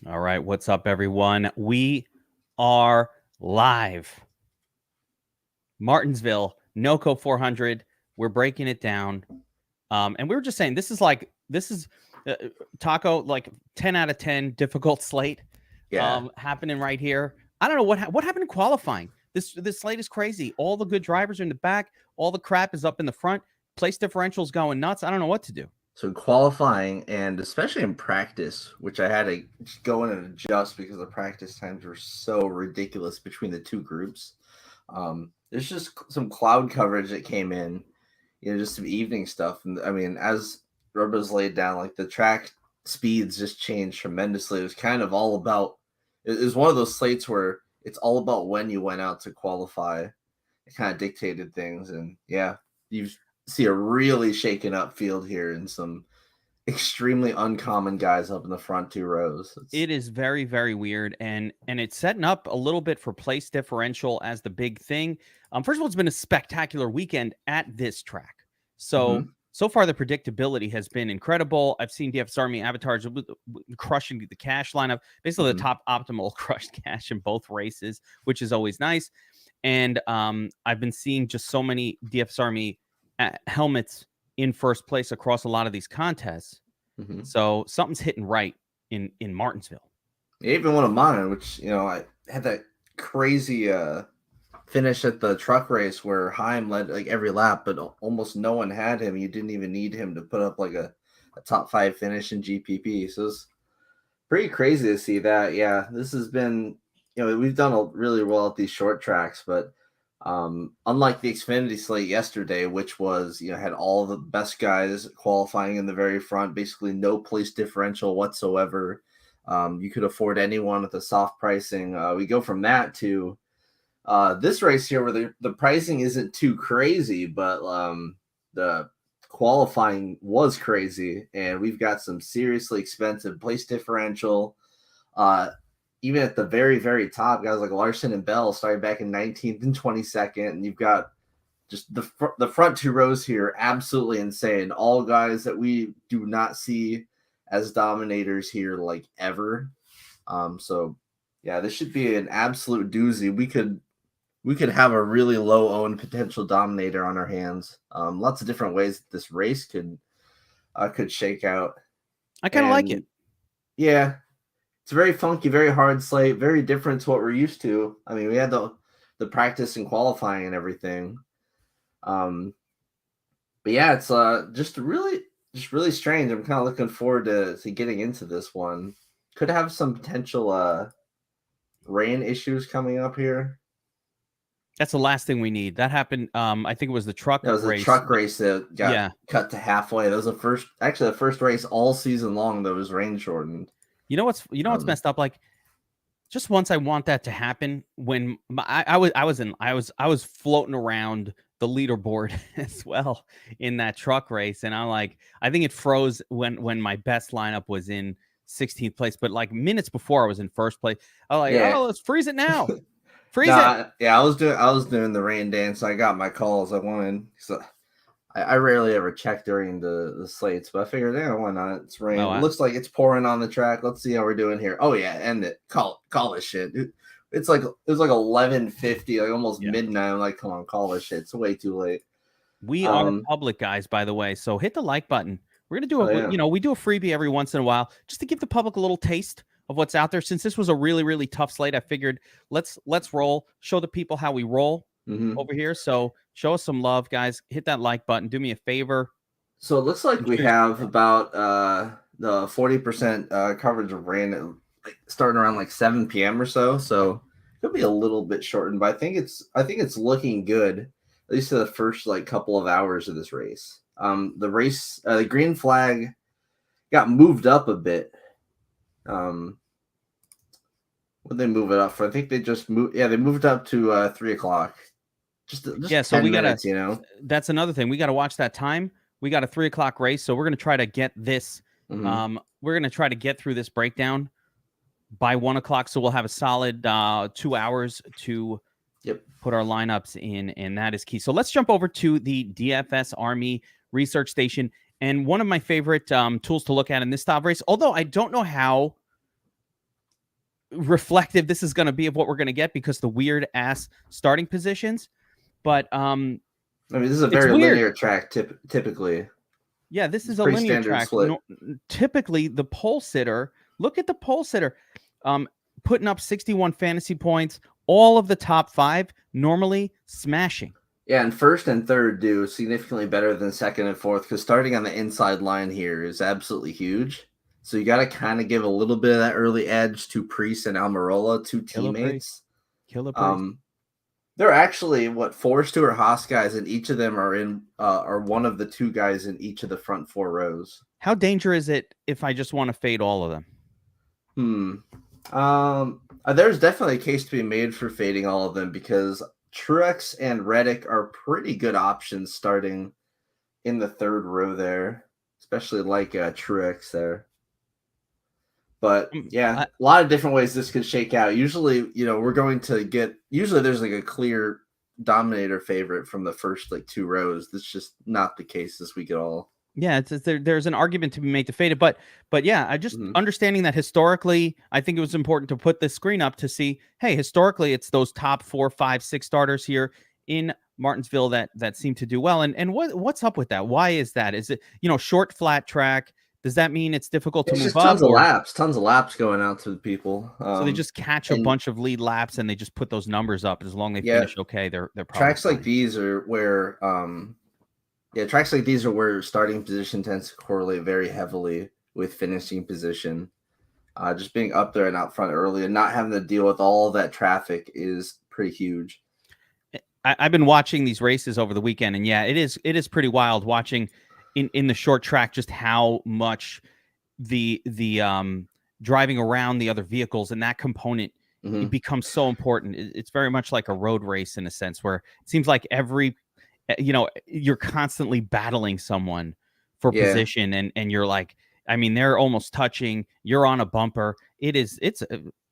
All right, what's up, everyone? We are live. Martinsville NOCO 400. We're breaking it down, and we were just saying this is Taco, like 10 out of 10 difficult slate. Yeah. Happening right here. I don't know what happened in qualifying. This slate is crazy. All the good drivers are in the back. All the crap is up in the front. Place differentials going nuts. I don't know what to do. So qualifying and especially in practice, which I had to go in and adjust because the practice times were so ridiculous between the two groups. There's just some cloud coverage that came in, just some evening stuff. And I mean, as Robo's laid down, like the track speeds just changed tremendously. It was kind of all about, it was one of those slates where it's all about when you went out to qualify. It kind of dictated things. And yeah, you see a really shaken up field here and some extremely uncommon guys up in the front two rows. It is very, very weird, and it's setting up a little bit for place differential as the big thing. First of all, it's been a spectacular weekend at this track. So far, the predictability has been incredible. I've seen DFS Army avatars crushing the cash lineup, basically the top optimal crushed cash in both races, which is always nice. And I've been seeing just so many DFS Army helmets in first place across a lot of these contests. So something's hitting right in Martinsville. Even one of mine, which I had that crazy finish at the truck race where Heim led like every lap, but almost no one had him. You didn't even need him to put up like a top 5 finish in GPP. So it's pretty crazy to see that. Yeah, this has been, we've done really well at these short tracks, but unlike the Xfinity slate yesterday, which was, had all the best guys qualifying in the very front, basically no place differential whatsoever. You could afford anyone with a soft pricing. We go from that to this race here where the pricing isn't too crazy, but the qualifying was crazy, and we've got some seriously expensive place differential. Even at the very, very top, guys like Larson and Bell started back in 19th and 22nd, and you've got just the front two rows here, absolutely insane. All guys that we do not see as dominators here like ever. So yeah, this should be an absolute doozy. We could have a really low owned potential dominator on our hands. Lots of different ways that this race could shake out. I kind of like it. Yeah. It's a very funky, very hard slate, very different to what we're used to. I mean, we had the practice and qualifying and everything. But yeah, it's just really strange. I'm kind of looking forward to getting into this one. Could have some potential rain issues coming up here. That's the last thing we need. That happened. I think it was the truck race. That was a truck race that got cut to halfway. That was the first race all season long that was rain shortened. You know what's messed up? Like, just once I want that to happen. When I was floating around the leaderboard as well in that truck race, and I think it froze when my best lineup was in 16th place. But like minutes before I was in first place, I was like, oh, let's freeze it now. Freeze it. Yeah, I was doing the rain dance. I got my calls. I wanted. So I rarely ever check during the slates, but I figured, why not? It's rain. It looks like it's pouring on the track. Let's see how we're doing here. Oh yeah, end it. Call this shit. It was like 11:50, like almost midnight. I'm like, come on, call this shit. It's way too late. We are public guys, by the way. So hit the like button. We're gonna do we do a freebie every once in a while just to give the public a little taste of what's out there. Since this was a really, really tough slate, I figured let's roll. Show the people how we roll over here. So show us some love, guys. Hit that like button. Do me a favor. So it looks like we have about the 40% coverage of rain starting around like 7 p.m. or so. So it could be a little bit shortened, but I think it's looking good, at least for the first like couple of hours of this race. The green flag got moved up a bit. What did they move it up for? I think they just moved. Yeah, they moved up to 3:00. Just so we minutes, that's another thing. We got to watch that time. We got a 3:00 race, so we're going to try to get this. We're going to try to get through this breakdown by 1:00, so we'll have a solid 2 hours to put our lineups in, and that is key. So let's jump over to the DFS Army Research Station, and one of my favorite tools to look at in this style race. Although I don't know how reflective this is going to be of what we're going to get because the weird ass starting positions. But I mean, this is a it's very weird. linear track typically. Yeah, this It's is a pretty linear standard track. split. Typically, the pole sitter. Look at the pole sitter, putting up 61 fantasy points. All of the top 5 normally smashing. Yeah, and first and third do significantly better than second and fourth because starting on the inside line here is absolutely huge. So you got to kind of give a little bit of that early edge to Priest and Almirola, 2 teammates. Killer Priest. They're actually 4 Stuart Haas guys, and each of them are one of the 2 guys in each of the front 4 rows. How dangerous is it if I just want to fade all of them? There's definitely a case to be made for fading all of them because Truex and Reddick are pretty good options starting in the 3rd row there, especially like Truex there. But yeah, a lot of different ways this could shake out. Usually, we're going to get. Usually, there's like a clear dominator favorite from the first 2 rows. That's just not the case this week at all. Yeah, there's an argument to be made to fade it, but yeah, I just understanding that historically, I think it was important to put this screen up to see. Hey, historically, it's those top 4, 5, 6 starters here in Martinsville that seem to do well. And what's up with that? Why is that? Is it short flat track? Does that mean it's difficult to move up? Tons of laps going out to the people. So they just catch a bunch of lead laps and they just put those numbers up. As long as they finish okay, they're probably tracks fine. like these are where tracks like these are where starting position tends to correlate very heavily with finishing position. Just being up there and out front early and not having to deal with all of that traffic is pretty huge. I've been watching these races over the weekend, and yeah, it is pretty wild watching in the short track just how much the driving around the other vehicles and that component it becomes so important. It's very much like a road race in a sense where it seems like every you're constantly battling someone for position and you're like, I mean, they're almost touching, you're on a bumper.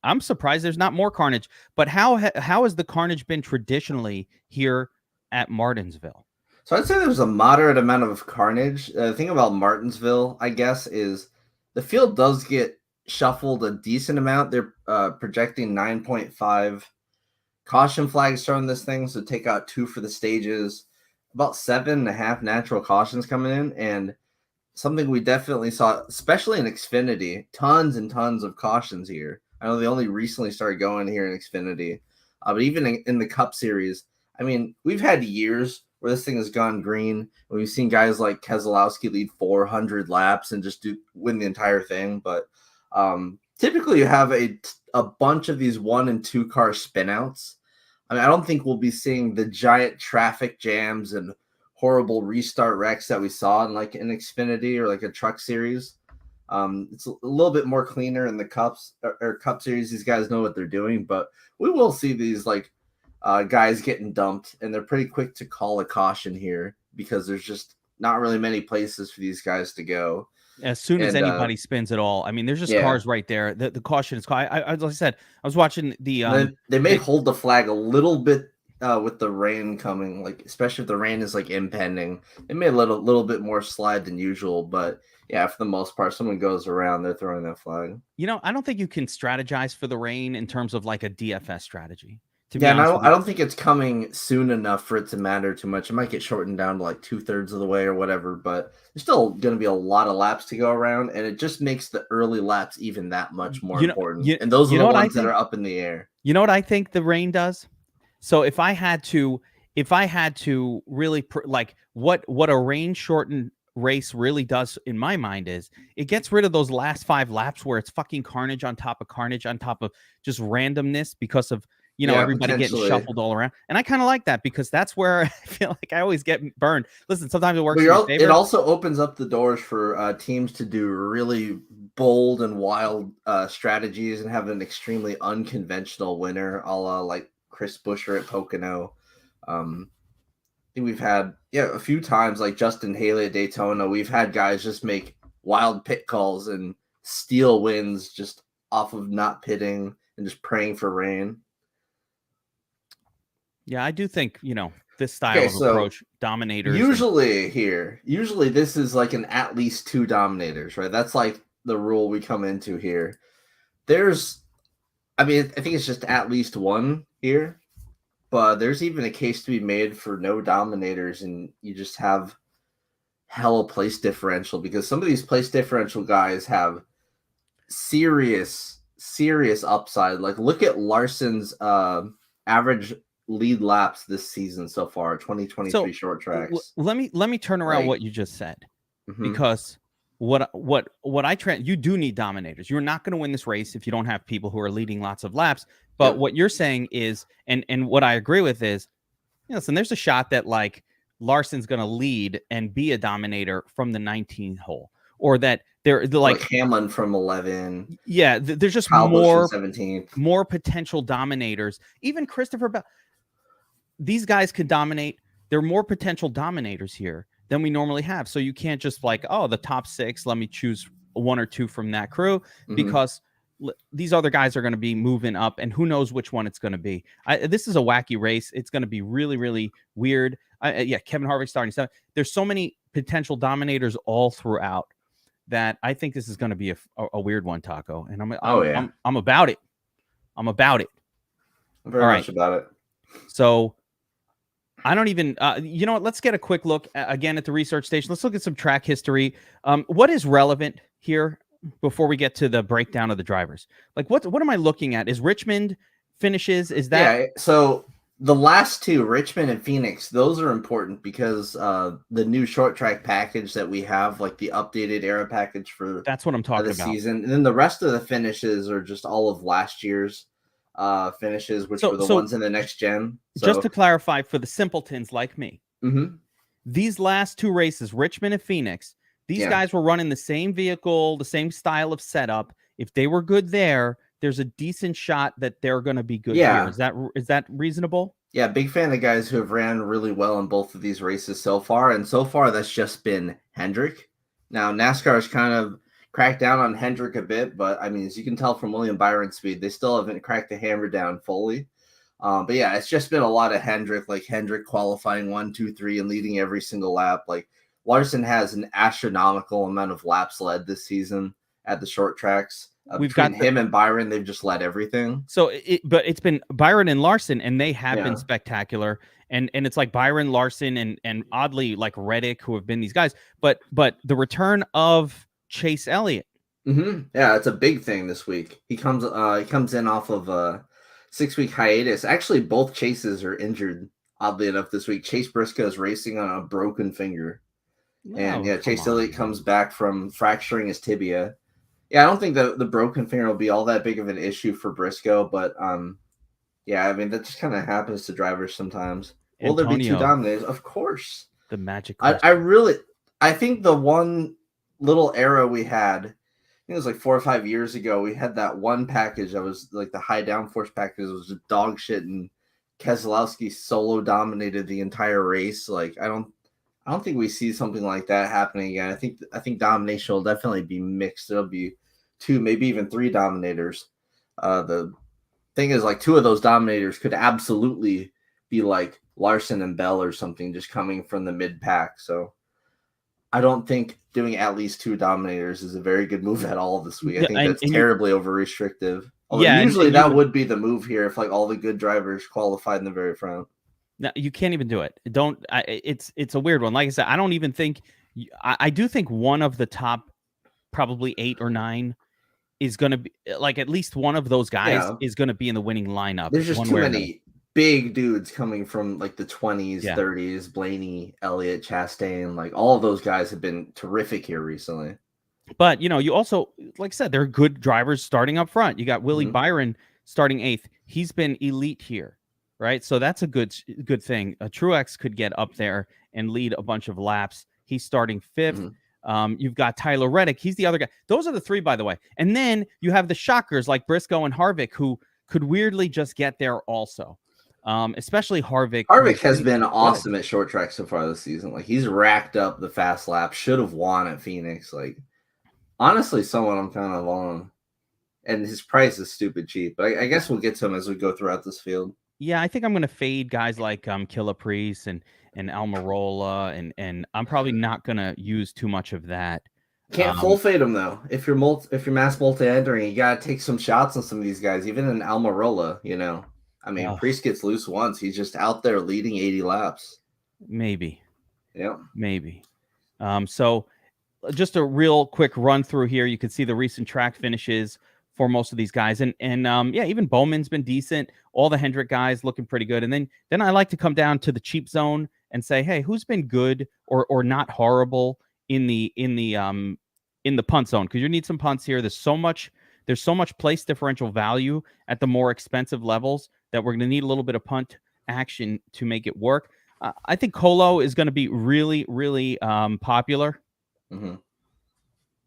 I'm surprised there's not more carnage, but how has the carnage been traditionally here at Martinsville? So I'd say there's a moderate amount of carnage. The thing about Martinsville, I guess, is the field does get shuffled a decent amount. They're projecting 9.5 caution flags thrown this thing, so take out 2 for the stages, about 7.5 natural cautions coming in, and something we definitely saw, especially in Xfinity, tons and tons of cautions here. I know they only recently started going here in Xfinity, but even in the Cup Series, I mean, we've had years where this thing has gone green. We've seen guys like Keselowski lead 400 laps and just win the entire thing. But typically you have a bunch of these 1 and 2 car spinouts. I mean, I don't think we'll be seeing the giant traffic jams and horrible restart wrecks that we saw in like an Xfinity or like a Truck Series. It's a little bit more cleaner in the Cups or Cup Series. These guys know what they're doing, but we will see these guys getting dumped, and they're pretty quick to call a caution here because there's just not really many places for these guys to go. As soon as anybody spins at all, I mean, there's just cars right there. The caution is caught. As I said, I was watching the. They may hold the flag a little bit with the rain coming, like especially if the rain is like impending. It may let a little bit more slide than usual, but yeah, for the most part, someone goes around, they're throwing that flag. I don't think you can strategize for the rain in terms of like a DFS strategy. Yeah, and I don't think it's coming soon enough for it to matter too much. It might get shortened down to like 2/3 of the way or whatever, but there's still going to be a lot of laps to go around, and it just makes the early laps even that much more important. And those are the ones that are up in the air. You know what I think the rain does? So if I had to really what a rain shortened race really does in my mind is it gets rid of those last 5 laps where it's fucking carnage on top of just randomness because of everybody getting shuffled all around. And I kind of like that because that's where I feel like I always get burned. Listen, sometimes it works in your favor. It also opens up the doors for teams to do really bold and wild strategies and have an extremely unconventional winner, a la like Chris Buescher at Pocono. I think we've had a few times like Justin Haley at Daytona. We've had guys just make wild pit calls and steal wins just off of not pitting and just praying for rain. Yeah, I do think, this style of approach, dominators. Usually this is like an at least 2 dominators, right? That's like the rule we come into here. There's I mean, I think it's just at least one here, but there's even a case to be made for no dominators, and you just have hella place differential because some of these place differential guys have serious upside. Like look at Larson's average lead laps this season so far, 2023 short tracks. Let me turn around what you just said, because you do need dominators. You're not going to win this race if you don't have people who are leading lots of laps. But what you're saying is, and what I agree with is, listen, there's a shot that like Larson's going to lead and be a dominator from the 19th hole, or that they're like Hamlin from 11. Yeah, there's just Kyle more 17th. more potential dominators. Even Christopher Bell, these guys could dominate. There are more potential dominators here than we normally have. So you can't just like, oh, the top 6, let me choose 1 or 2 from that crew, because these other guys are going to be moving up, and who knows which one it's going to be. This is a wacky race. It's going to be really, really weird. Kevin Harvick starting 7th. There's so many potential dominators all throughout that I think this is going to be a weird one, Taco. And I'm about it. I'm about it. I'm very much about it. So I don't even, you know what? Let's get a quick look again at the research station. Let's look at some track history. What is relevant here before we get to the breakdown of the drivers? Like what am I looking at? Is Richmond finishes? Is that? Yeah. So the last 2, Richmond and Phoenix, those are important because the new short track package that we have, like the updated era package for that's what I'm talking about. Season. And then the rest of the finishes are just all of last year's finishes, which were the ones in the next gen. So, just to clarify for the simpletons like me, these last 2 races, Richmond and Phoenix, these guys were running the same vehicle, the same style of setup. If they were good there's a decent shot that they're going to be good here. Is that reasonable? Yeah, big fan of guys who have ran really well in both of these races so far. And so far, that's just been Hendrick. Now, NASCAR has kind of cracked down on Hendrick a bit, but I mean, as you can tell from William Byron's speed, they still haven't cracked the hammer down fully. But yeah, it's just been a lot of Hendrick, like Hendrick qualifying 1, 2, 3 and leading every single lap. Like Larson has an astronomical amount of laps led this season at the short tracks. We've got him and Byron. They've just led everything. So, but it's been Byron and Larson, and they have been spectacular. And it's like Byron, Larson, and oddly like Reddick, who have been these guys. But the return of Chase Elliott. Yeah, it's a big thing this week. He comes in off of a 6-week hiatus. Actually, both Chases are injured. Oddly enough, this week, Chase Briscoe is racing on a broken finger, and Chase Elliott comes back from fracturing his tibia. Yeah, I don't think the broken finger will be all that big of an issue for Briscoe, but I mean that just kind of happens to drivers sometimes. Will there be 2 dominators? Of course. The magic. I think the one little era we had, I think it was like 4 or 5 years ago, we had that one package that was like the high downforce package. It was just dog shit, and Keselowski solo dominated the entire race. Like I don't think we see something like that happening again. I think domination will definitely be mixed. There'll be 2, maybe even 3 dominators. The thing is, like 2 of those dominators could absolutely be like Larson and Bell or something, just coming from the mid pack. So I don't think doing at least 2 dominators is a very good move at all this week. I think that's terribly over restrictive. Usually that would be the move here if like all the good drivers qualified in the very front. No, you can't even do it. It's a weird one. Like I said, I don't even think. I do think one of the top, probably 8 or 9, is going to be like at least one of those guys is going to be in the winning lineup. There's just too many big dudes coming from like the 20s, 30s. Blaney, Elliott, Chastain, like all of those guys have been terrific here recently. But you also, like I said, there are good drivers starting up front. You got Willie Byron starting 8th. He's been elite here. Right. So that's a good thing. Truex could get up there and lead a bunch of laps. He's starting 5th. You've got Tyler Reddick. He's the other guy. Those are the 3, by the way. And then you have the shockers like Briscoe and Harvick, who could weirdly just get there also. Especially Harvick. Harvick has been awesome at short track so far this season. Like he's racked up the fast lap. Should have won at Phoenix. Like honestly, someone I'm kind of on. And his price is stupid cheap. But I guess we'll get to him as we go throughout this field. Yeah, I think I'm going to fade guys like Killa Priest and Almirola, and I'm probably not going to use too much of that. Can't full fade them though. If you're mass multi-entering, you gotta take some shots on some of these guys. Even in Almirola, I mean, Priest gets loose once. He's just out there leading 80 laps. Maybe. Yeah. Maybe. So just a real quick run through here. You can see the recent track finishes for most of these guys. And yeah, even Bowman's been decent. All the Hendrick guys looking pretty good. And then I like to come down to the cheap zone and say, hey, who's been good or not horrible in the punt zone? Because you need some punts here. There's so much place differential value at the more expensive levels that we're going to need a little bit of punt action to make it work. I think Colo is going to be really, really popular. Mm-hmm.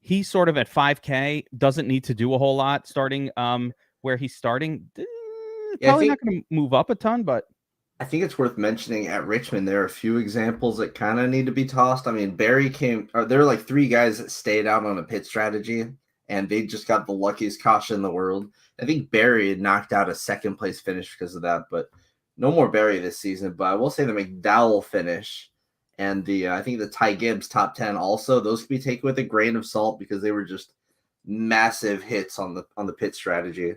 He's sort of at 5K, doesn't need to do a whole lot starting where he's starting. Probably not going to move up a ton, but I think it's worth mentioning at Richmond, there are a few examples that kind of need to be tossed. I mean, Barry there were like 3 guys that stayed out on a pit strategy, and they just got the luckiest caution in the world. I think Barry had knocked out a second place finish because of that, but no more Barry this season. But I will say the McDowell finish and I think the Ty Gibbs top 10 also, those can be taken with a grain of salt because they were just massive hits on the pit strategy.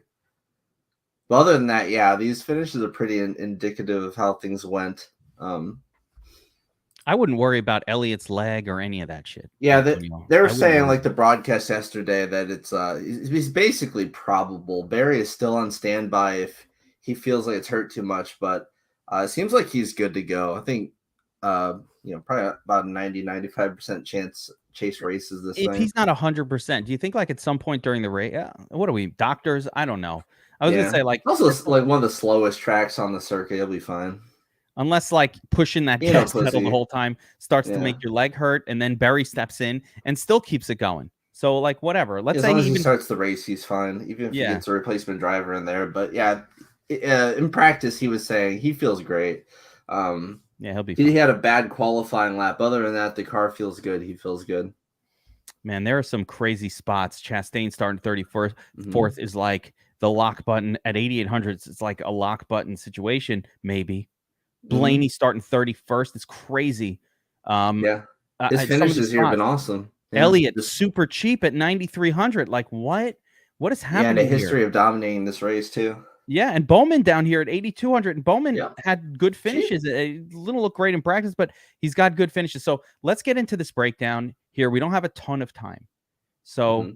But other than that, yeah, these finishes are pretty indicative of how things went. I wouldn't worry about Elliott's leg or any of that shit. Yeah, they were saying like the broadcast yesterday that it's basically probable. Barry is still on standby if he feels like it's hurt too much, but it seems like he's good to go. I think probably about a 90-95% chance Chase races this thing. If he's not 100%, do you think like at some point during the race, what are we, doctors? I don't know. I was gonna say like also like one of the slowest tracks on the circuit, he'll be fine. Unless like pushing that gas pedal the whole time starts to make your leg hurt, and then Barry steps in and still keeps it going. So like whatever. Let's say as long as he starts the race, he's fine. Even if he gets a replacement driver in there. But yeah, in practice, he was saying he feels great. Yeah, he'll be fine. He had a bad qualifying lap. Other than that, the car feels good. He feels good. Man, there are some crazy spots. Chastain starting 31st. Fourth is like the lock button at 8,800. It's like a lock button situation, maybe. Blaney starting 31st. It's crazy. His finishes here have been awesome. Elliott super cheap at 9,300. Like what? What is happening? Yeah, and a history of dominating this race too. Yeah, and Bowman down here at 8,200. And Bowman had good finishes. It didn't look great in practice, but he's got good finishes. So let's get into this breakdown here. We don't have a ton of time. So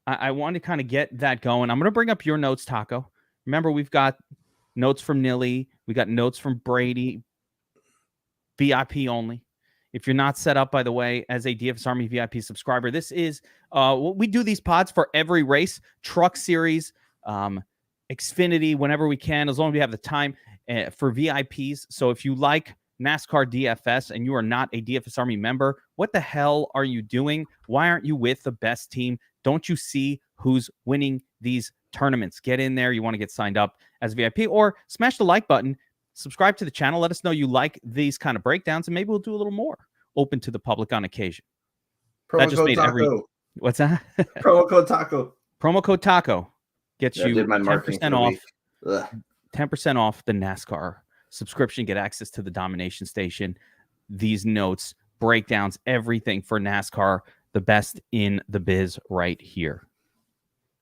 I want to kind of get that going. I'm going to bring up your notes, Taco. Remember, we've got notes from Nilly. We got notes from Brady. VIP only. If you're not set up, by the way, as a DFS Army VIP subscriber, this is we do these pods for every race, Truck Series, Xfinity, whenever we can, as long as we have the time for VIPs. So if you like NASCAR DFS and you are not a DFS Army member, what the hell are you doing? Why aren't you with the best team? Don't you see who's winning these tournaments? Get in there. You want to get signed up as VIP, or smash the like button, subscribe to the channel. Let us know you like these kind of breakdowns, and maybe we'll do a little more open to the public on occasion. Promo code Taco. What's that? Promo code Taco. Promo code Taco gets you 10% off. 10% off the NASCAR subscription. Get access to the Domination Station, these notes, breakdowns, everything for NASCAR, the best in the biz right here.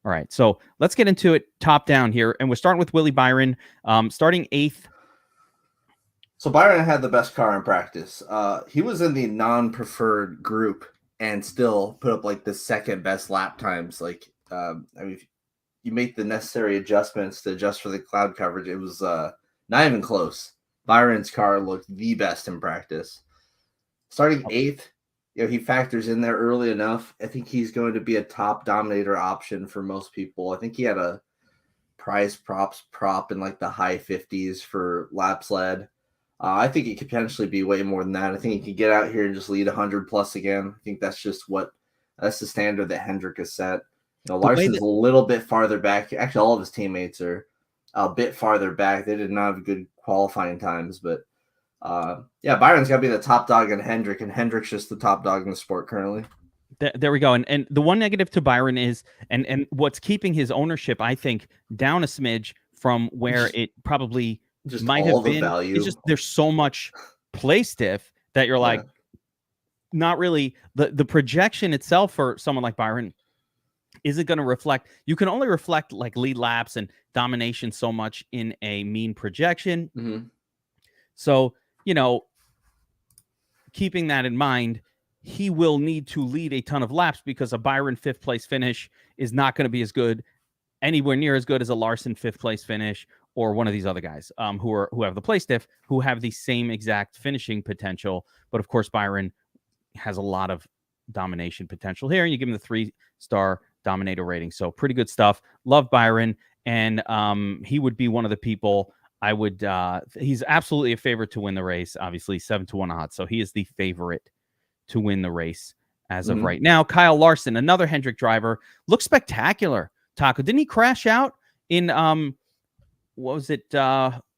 All right, so let's get into it top down here. And we're starting with Willie Byron, starting 8th. So Byron had the best car in practice. He was in the non-preferred group and still put up like the second best lap times. Like, I mean, if you make the necessary adjustments to adjust for the cloud coverage, it was not even close. Byron's car looked the best in practice. Starting 8th, he factors in there early enough. I think he's going to be a top dominator option for most people. I think he had a prize prop in like the high 50s for laps led. I think it could potentially be way more than that. I think he could get out here and just lead 100 plus again. I think that's the standard that Hendrick has set. Larson's a little bit farther back. Actually, all of his teammates are a bit farther back. They did not have good qualifying times, but Byron's got to be the top dog in Hendrick, and Hendrick's just the top dog in the sport currently. There we go. And the one negative to Byron is, and what's keeping his ownership, I think, down a smidge from where it probably just might have been. It's just there's so much play stiff that you're like, not really the projection itself for someone like Byron isn't going to reflect. You can only reflect like lead laps and domination so much in a mean projection. Mm-hmm. So, keeping that in mind, he will need to lead a ton of laps because a Byron 5th place finish is not going to be as good, anywhere near as good as a Larson 5th place finish or one of these other guys who have the place diff, who have the same exact finishing potential. But of course, Byron has a lot of domination potential here, and you give him the 3-star dominator rating. So pretty good stuff. Love Byron, and he would be one of the people I would. He's absolutely a favorite to win the race. Obviously, 7-1 odds, so he is the favorite to win the race as of right now. Kyle Larson, another Hendrick driver, looks spectacular. Taco, didn't he crash out in what was it,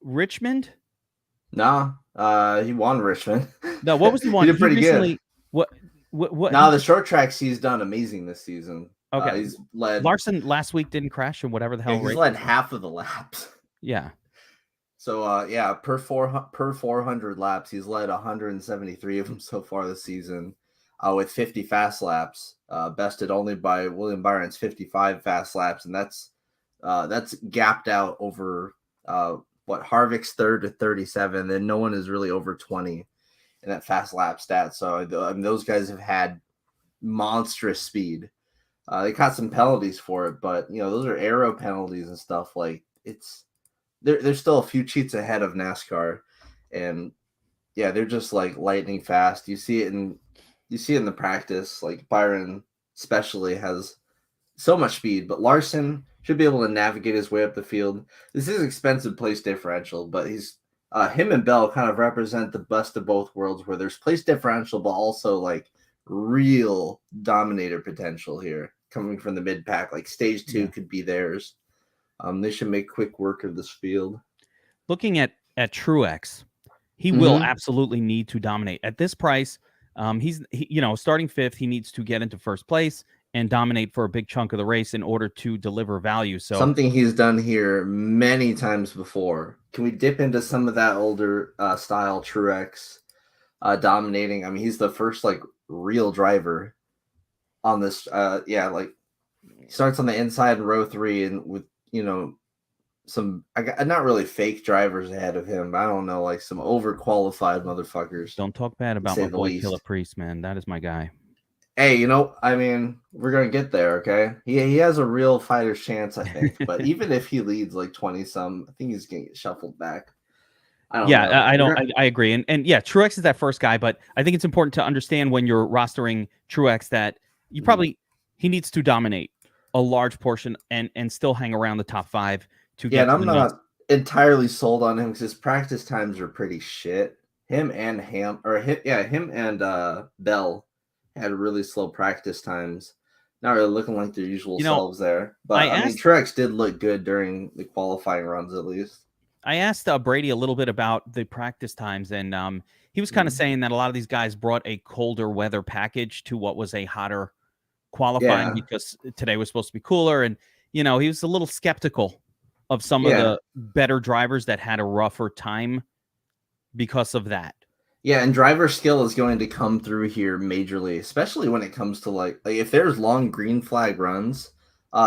Richmond? Nah, he won Richmond. No, what was the one? He did pretty good. What? Now the short tracks, he's done amazing this season. Okay, he's led. Larson last week didn't crash or whatever the hell. He's led half of the laps. Yeah. So per 400 laps, he's led 173 of them so far this season, with 50 fast laps, bested only by William Byron's 55 fast laps, and that's gapped out over Harvick's third to 37. Then no one is really over 20 in that fast lap stat. So those guys have had monstrous speed. They caught some penalties for it, but those are aero penalties and stuff. Like there's still a few cheats ahead of NASCAR, and yeah, they're just like lightning fast. You see it in the practice. Like Byron especially has so much speed, but Larson should be able to navigate his way up the field. This is expensive place differential, but he's him and Bell kind of represent the best of both worlds, where there's place differential, but also like real dominator potential here coming from the mid pack. Like stage 2 could be theirs. They should make quick work of this field. Looking at Truex, he will absolutely need to dominate at this price. He's starting 5th. He needs to get into first place and dominate for a big chunk of the race in order to deliver value. So something he's done here many times before. Can we dip into some of that older style Truex dominating? I mean, he's the first like real driver on this. Like he starts on the inside in row 3 and with some not really fake drivers ahead of him. I don't know, like some overqualified motherfuckers. Don't talk bad about my boy Killer Priest, man. That is my guy. Hey, I mean, we're gonna get there, okay? He has a real fighter's chance, I think. But even if he leads like 20-some, I think he's gonna get shuffled back. I agree. And yeah, Truex is that first guy, but I think it's important to understand when you're rostering Truex that you probably he needs to dominate a large portion and still hang around the top 5 to get. Yeah, and I'm not entirely sold on him because his practice times are pretty shit. Him and Bell had really slow practice times. Not really looking like their usual selves there. But I mean, Truex did look good during the qualifying runs at least. I asked Brady a little bit about the practice times, and he was kind of saying that a lot of these guys brought a colder weather package to what was a hotter qualifying because today was supposed to be cooler, and he was a little skeptical of some of the better drivers that had a rougher time because of that. Yeah, and driver skill is going to come through here majorly, especially when it comes to like if there's long green flag runs,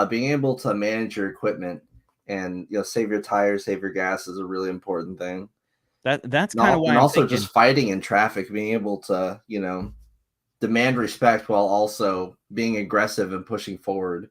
being able to manage your equipment and save your tires, save your gas is a really important thing. That's kind of why. And also just fighting in traffic, being able to demand respect while also being aggressive and pushing forward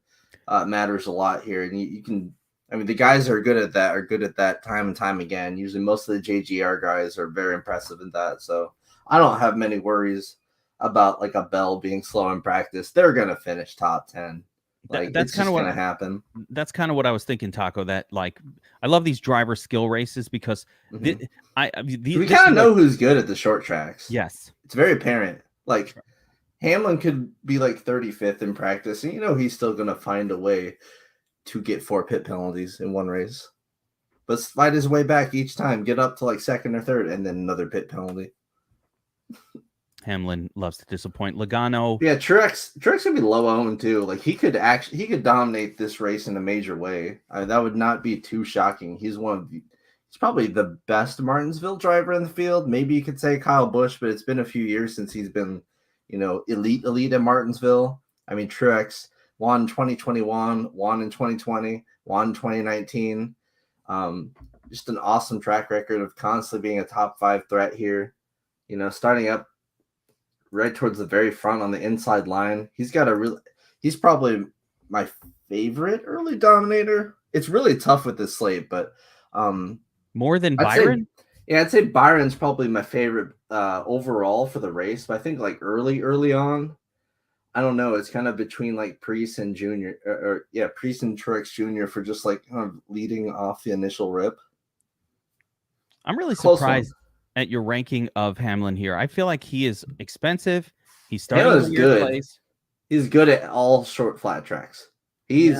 matters a lot here. And you can, I mean, the guys are good at that time and time again. Usually most of the JGR guys are very impressive in that. So I don't have many worries about like a Bell being slow in practice. They're going to finish top 10. Like that's kind of what going to happen. That's kind of what I was thinking, Taco, that like, I love these driver skill races because we kind of know who's good at the short tracks. Yes. It's very apparent. Like Hamlin could be like 35th in practice, and he's still going to find a way to get 4 pit penalties in one race. But fight his way back each time, get up to like 2nd or 3rd, and then another pit penalty. Hamlin loves to disappoint. Logano. Yeah, Truex could be low owned too. Like he could dominate this race in a major way. That would not be too shocking. He's probably the best Martinsville driver in the field. Maybe you could say Kyle Busch, but it's been a few years since he's been elite at Martinsville. I mean, Truex won in 2021, won in 2020, won in 2019. Just an awesome track record of constantly being a top 5 threat here. Starting up right towards the very front on the inside line. He's probably my favorite early dominator. It's really tough with this slate, but more than Byron? I'd say Byron's probably my favorite overall for the race. But I think like early on, I don't know. It's kind of between like Priest and Junior, Priest and Truex Jr. for just like kind of leading off the initial rip. I'm really surprised at your ranking of Hamlin here. I feel like he is expensive. He's starting in weird place. He's good at all short flat tracks. He's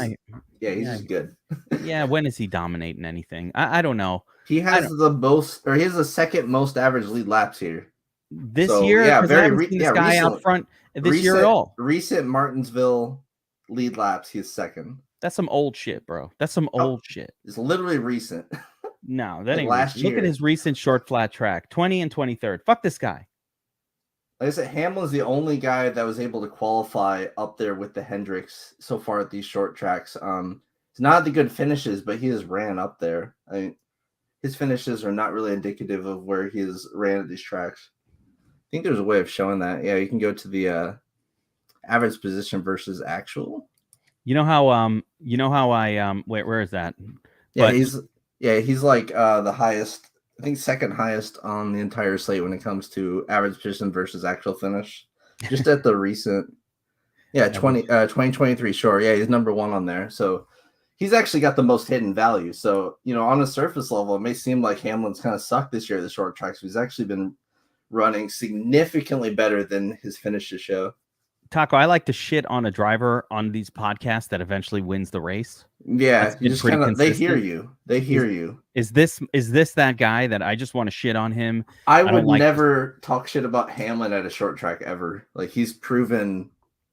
good. Yeah, when is he dominating anything? I don't know. He has the second most average lead laps here. This year, I haven't seen this guy out front this year at all. Recent Martinsville lead laps, he's second. That's some old shit, bro. That's some old shit. It's literally recent. No, that ain't last year. Look at his recent short flat track, 20 and 23rd. Fuck this guy. Like I said, Hamlin's the only guy that was able to qualify up there with the Hendricks so far at these short tracks. It's not the good finishes, but he has ran up there. I mean, his finishes are not really indicative of where he has ran at these tracks. I think there's a way of showing that. Yeah, you can go to the average position versus actual. You know how I wait, where is that? Yeah, he's like the highest, I think second highest on the entire slate when it comes to average position versus actual finish. Just at the recent 2023 short. Yeah, he's number 1 on there. So he's actually got the most hidden value. So, on a surface level, it may seem like Hamlin's kind of sucked this year at the short tracks. He's actually been running significantly better than his finishes show. Taco, I like to shit on a driver on these podcasts that eventually wins the race. Yeah, you just they hear you. They hear you. Is this that guy that I just want to shit on him? I would never talk shit about Hamlin at a short track ever. Like, he's proven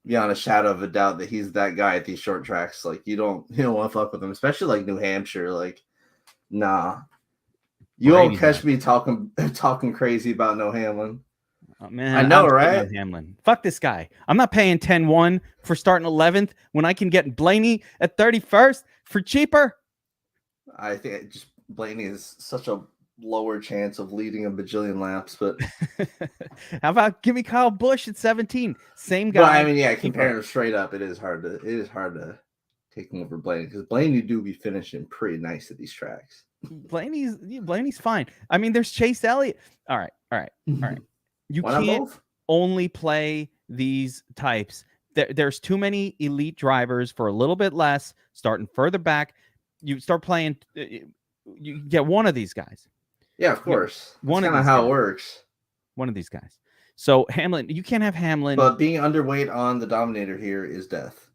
beyond a shadow of a doubt that he's that guy at these short tracks. Like, you don't want to fuck with him, especially like New Hampshire. Like, nah. You won't catch me talking crazy about no Hamlin. Oh, man, I know, right? Hamlin. Fuck this guy. I'm not paying 10-1 for starting 11th when I can get Blaney at 31st for cheaper. I think just Blaney is such a lower chance of leading a bajillion laps, but how about give me Kyle Busch at 17? Same guy. But I mean, comparing them straight up, it is hard to take him over Blaney because Blaney do be finishing pretty nice at these tracks. Blaney's fine. I mean, there's Chase Elliott. All right. You can't only play these types. There's too many elite drivers for a little bit less. Starting further back, you start playing. You get one of these guys. Yeah, of course. That's kind of how it works. One of these guys. So Hamlin, you can't have Hamlin. But being underweight on the Dominator here is death.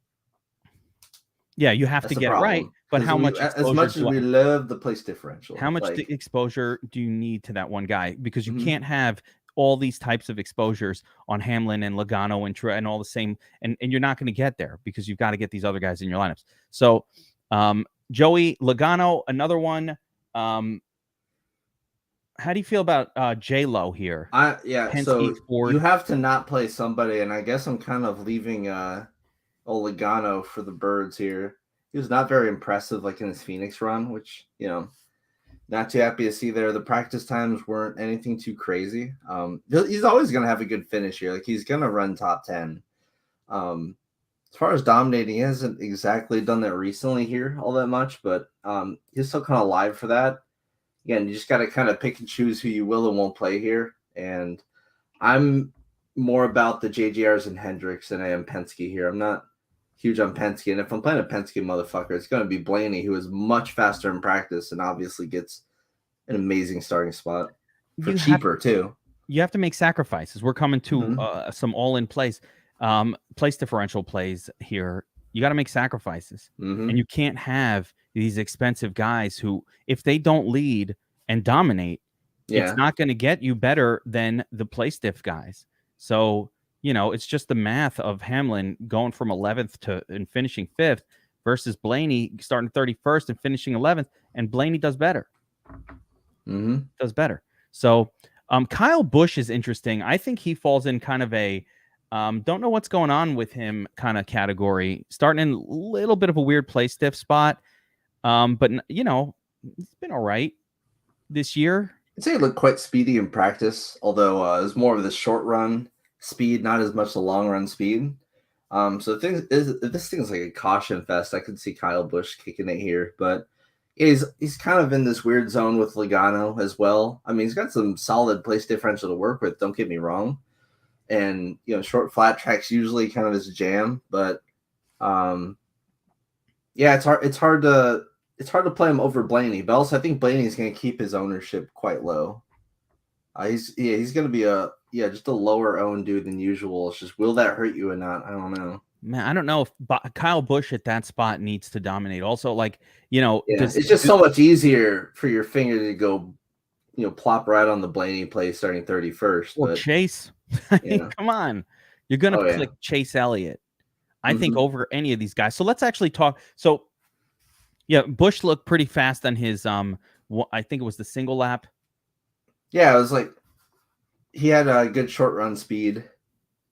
Yeah, you have to get it right. But how much? As much as we love the place differential, how much exposure do you need to that one guy? Because you can't have all these types of exposures on Hamlin and Logano and all the same, and you're not going to get there because you've got to get these other guys in your lineups. So, Joey Logano, another one. How do you feel about J-Lo here? So you have to not play somebody, and I guess I'm kind of leaving Logano for the birds here. He was not very impressive, like in his Phoenix run, which not too happy to see there. The practice times weren't anything too crazy. He's always going to have a good finish here. Like, he's going to run top 10. As far as dominating, he hasn't exactly done that recently here all that much, but he's still kind of alive for that. Again, you just got to kind of pick and choose who you will and won't play here. And I'm more about the JGRs and Hendricks than I am Penske here. I'm not huge on Penske, and if I'm playing a Penske motherfucker, it's going to be Blaney, who is much faster in practice and obviously gets an amazing starting spot for cheaper too. You have to make sacrifices. We're coming to some all-in plays, place differential plays here. You got to make sacrifices, and you can't have these expensive guys who, if they don't lead and dominate, it's not going to get you better than the play stiff guys. So, it's just the math of Hamlin going from 11th and finishing 5th versus Blaney starting 31st and finishing 11th, and Blaney does better. Does better. So Kyle Busch is interesting. I think he falls in kind of a Don't know what's going on with him kind of category. Starting in a little bit of a weird play stiff spot. But, you know, it's been all right this year. I'd say he looked quite speedy in practice, although it was more of the short run speed, not as much the long run speed. So this thing's like a caution fest. I could see Kyle Busch kicking it here, but he's kind of in this weird zone with Logano as well. I mean, he's got some solid place differential to work with. Don't get me wrong, and you know, short flat tracks usually kind of his jam, but yeah, it's hard to play him over Blaney. But also, I think Blaney's going to keep his ownership quite low. He's going to be just a lower owned dude than usual. It's just, will that hurt you or not? I don't know. Man, I don't know if Kyle Busch at that spot needs to dominate. Also, like, you know, it's just so much easier for your finger to go, you know, plop right on the Blaney play starting 31st. Or Chase. I mean, come on. You're going to click Chase Elliott, I think, over any of these guys. So let's actually talk. So, yeah, Busch looked pretty fast on his, I think it was the single lap. Yeah, it was like he had a good short run speed.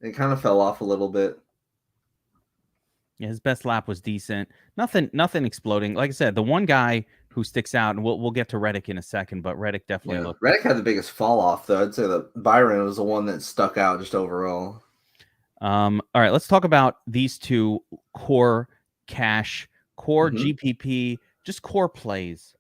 It kind of fell off a little bit. Yeah, his best lap was decent. Nothing exploding. Like I said, the one guy who sticks out, and we'll get to Reddick in a second, but Reddick definitely looked. Reddick had the biggest fall off, though. I'd say that Byron was the one that stuck out just overall. All right, let's talk about these two core cash, core GPP, just core plays.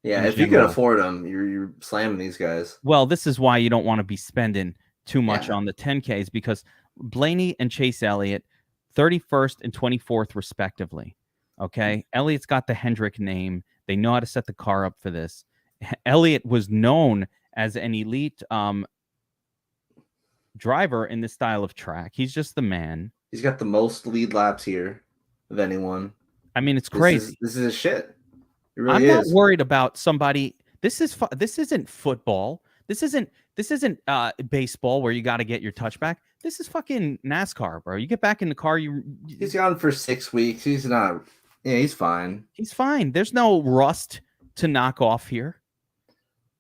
Yeah, if you can afford them, you're slamming these guys. Well, this is why you don't want to be spending too much on the 10Ks, because Blaney and Chase Elliott, 31st and 24th respectively. Okay, Elliott's got the Hendrick name. They know how to set the car up for this. Elliott was known as an elite driver in this style of track. He's just the man. He's got the most lead laps here of anyone. I mean, it's crazy. This is his shit. It really I'm not worried about somebody. This isn't football. This isn't baseball where you got to get your touchback. This is fucking NASCAR, bro. You get back in the car. He's gone for 6 weeks. He's not. Yeah, he's fine. He's fine. There's no rust to knock off here.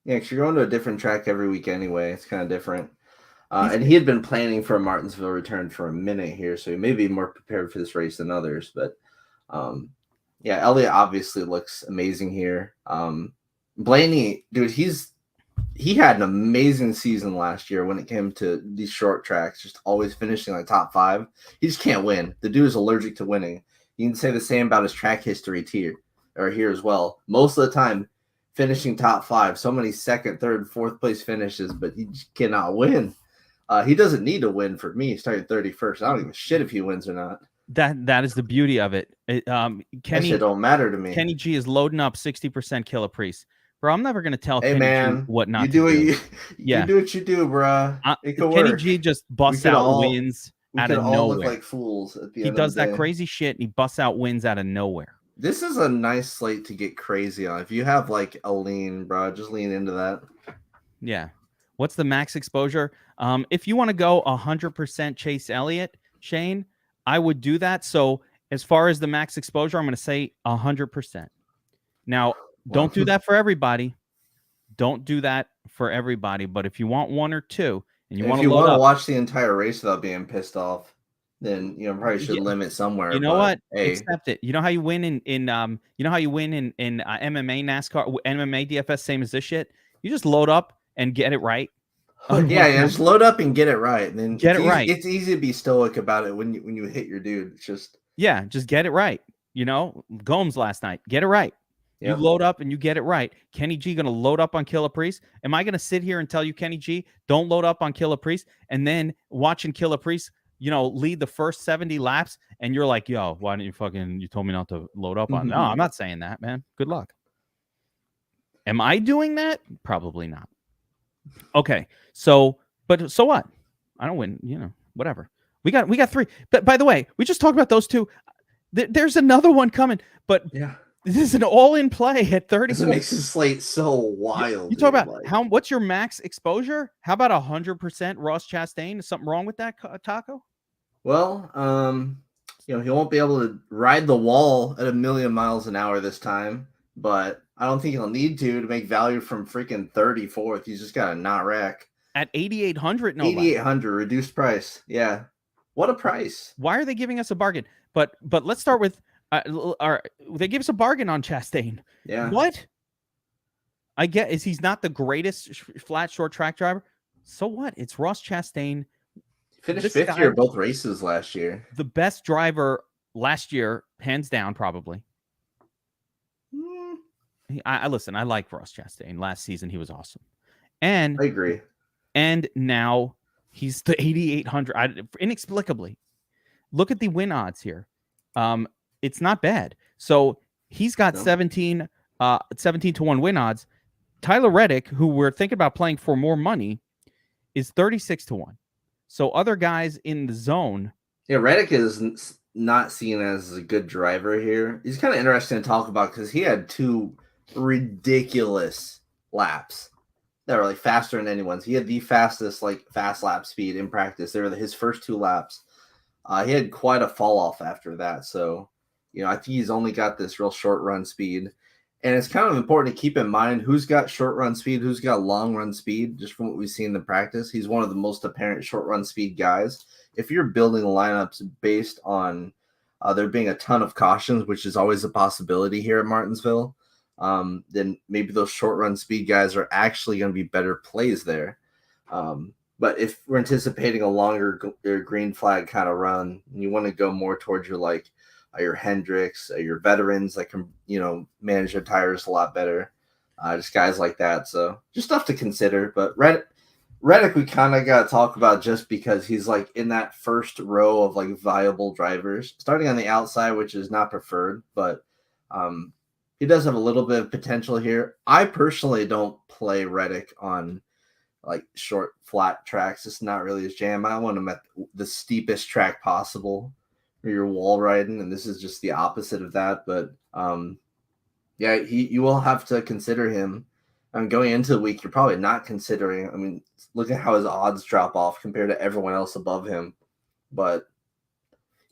Yeah, because you're going to a different track every week anyway. It's kind of different. And he had been planning for a Martinsville return for a minute here, so he may be more prepared for this race than others. But yeah, Elliott obviously looks amazing here. Blaney, dude, he had an amazing season last year when it came to these short tracks, just always finishing like top 5. He just can't win. The dude is allergic to winning. You can say the same about his track history here as well. Most of the time, finishing top 5, so many second, third, fourth place finishes, but he just cannot win. He doesn't need to win for me starting 31st. I don't give a shit if he wins or not. That is the beauty of it. Kenny, that shit don't matter to me. Kenny G is loading up 60% Killer Priest. Bro, I'm never gonna tell Kenny man, G what not to do. You do what you do, bro. It could Kenny work. G just busts out wins out of nowhere. Look like fools at the he end does of the that day. Crazy shit and he busts out wins out of nowhere. This is a nice slate to get crazy on. If you have like a lean, bro, just lean into that. Yeah. What's the max exposure? If you want to go 100% Chase Elliott, Shane, I would do that. So as far as the max exposure, I'm going to say 100%. Now, don't do that for everybody. Don't do that for everybody. But if you want one or two, and you want to watch the entire race without being pissed off, then probably should limit somewhere. You know what? Hey. Accept it. You know how you win in MMA, NASCAR, MMA DFS, same as this shit. You just load up and get it right. Just load up and get it right. And then right. It's easy to be stoic about it when you hit your dude. It's just just get it right. Gomes last night, get it right. Yep. You load up and you get it right. Kenny G going to load up on Killer Priest. Am I going to sit here and tell you, Kenny G, don't load up on Killer Priest, and then watching Killer Priest, lead the first 70 laps, and you're like, yo, why didn't you told me not to load up on? No, I'm not saying that, man. Good luck. Am I doing that? Probably not. Okay, so what? I don't win, whatever. We got 3. But by the way, we just talked about those 2. There's another one coming, but yeah. This is an all-in play at 30. This makes the slate so wild. You talk about what's your max exposure? How about 100% Ross Chastain? Is something wrong with that, Taco? Well, he won't be able to ride the wall at 1,000,000 miles an hour this time, but I don't think he'll need to make value from freaking 34th. He's just got to not wreck. At 8,800, no. 8,800 reduced price. Yeah. What a price! Why are they giving us a bargain? But let's start with they gave us a bargain on Chastain. Yeah. What? I get is he's not the greatest flat short track driver. So what? It's Ross Chastain. Finished This fifth guy year was both races last year. the best driver last year, hands down, probably. I listen. I like Ross Chastain. Last season he was awesome, and I agree. And now he's the 8,800. Inexplicably, look at the win odds here. It's not bad. So he's got 17 to 1 win odds. Tyler Reddick, who we're thinking about playing for more money, is 36 to 1. So other guys in the zone. Yeah, Reddick is not seen as a good driver here. He's kind of interesting to talk about because he had 2 ridiculous laps that were like faster than anyone's. He had the fastest like fast lap speed in practice. They were his first 2 laps. He had quite a fall off after that. So, I think he's only got this real short run speed. And it's kind of important to keep in mind who's got short run speed, who's got long run speed, just from what we've seen in the practice. He's one of the most apparent short run speed guys. If you're building lineups based on there being a ton of cautions, which is always a possibility here at Martinsville, then maybe those short run speed guys are actually going to be better plays there. But if we're anticipating a longer green flag kind of run, and you want to go more towards your Hendricks, your veterans that can, manage their tires a lot better. Just guys like that. So just stuff to consider. But Reddick, we kind of got to talk about just because he's like in that first row of like viable drivers, starting on the outside, which is not preferred, but he does have a little bit of potential here. I personally don't play Reddick on like short flat tracks. It's not really his jam. I want him at the steepest track possible where you're wall riding, and this is just the opposite of that. But you will have to consider him. Going into the week, you're probably not considering. I mean, look at how his odds drop off compared to everyone else above him. But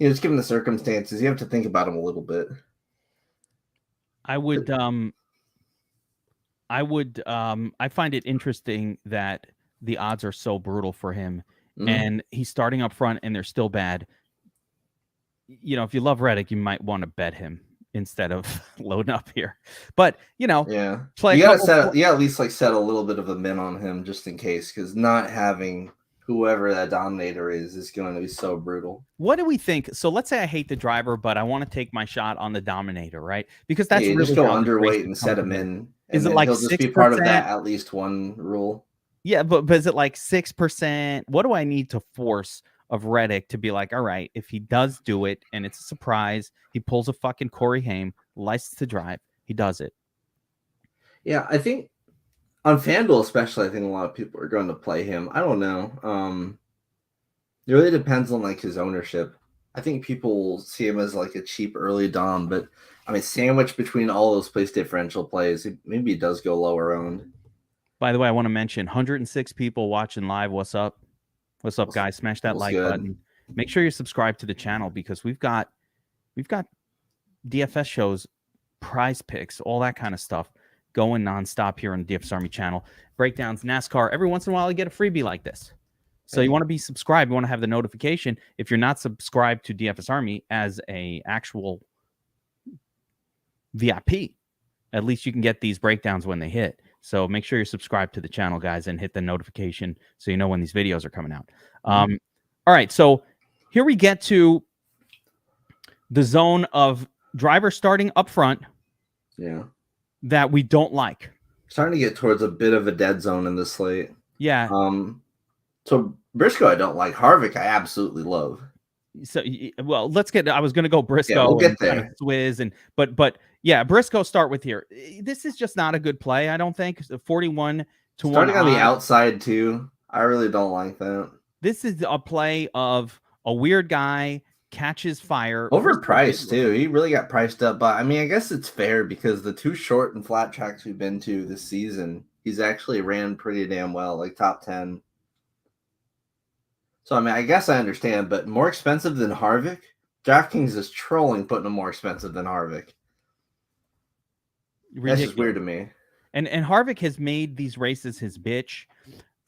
just given the circumstances, you have to think about him a little bit. I find it interesting that the odds are so brutal for him, and he's starting up front, and they're still bad. If you love Reddick, you might want to bet him instead of loading up here. But play. You gotta at least like set a little bit of a min on him just in case, because not having whoever that dominator is going to be so brutal. What do we think? So let's say I hate the driver, but I want to take my shot on the dominator, right? Because that's really just go underweight and set him in. Is it like he'll just 6%? Be part of that at least one rule? Yeah, but is it like 6%? What do I need to force of Reddick to be like, all right, if he does do it and it's a surprise, he pulls a fucking Corey Haim, license to drive, he does it. Yeah, I think on Fanduel especially, I think a lot of people are going to play him. I don't know. It really depends on like his ownership. I think people see him as like a cheap early dom, but I mean, sandwiched between all those place differential plays, maybe it does go lower owned. By the way, I want to mention 106 people watching live. What's up? What's up, guys? Smash that like button. Make sure you're subscribed to the channel because we've got DFS shows, prize picks, all that kind of stuff going nonstop here on the DFS Army channel. Breakdowns, NASCAR. Every once in a while, you get a freebie like this. So you want to be subscribed. You want to have the notification. If you're not subscribed to DFS Army as a actual VIP, at least you can get these breakdowns when they hit. So make sure you're subscribed to the channel, guys, and hit the notification so you know when these videos are coming out. All right, so here we get to the zone of drivers starting up front. Yeah. That we don't like. Starting to get towards a bit of a dead zone in this slate. Yeah. So Briscoe I don't like. Harvick I absolutely love. So well, let's get. I was going to go Briscoe. Yeah, we'll get there. Kind of Swizz and but yeah, Briscoe start with here. This is just not a good play. I don't think 41 to 1. Starting on the outside too. I really don't like that. This is a play of a weird guy catches fire. Overpriced too. He really got priced up. But I mean, I guess it's fair because the 2 short and flat tracks we've been to this season, he's actually ran pretty damn well, like top 10. So I mean, I guess I understand, but more expensive than Harvick? Draftkings is trolling putting him more expensive than Harvick. Ridiculous. That's just weird to me. And Harvick has made these races his bitch.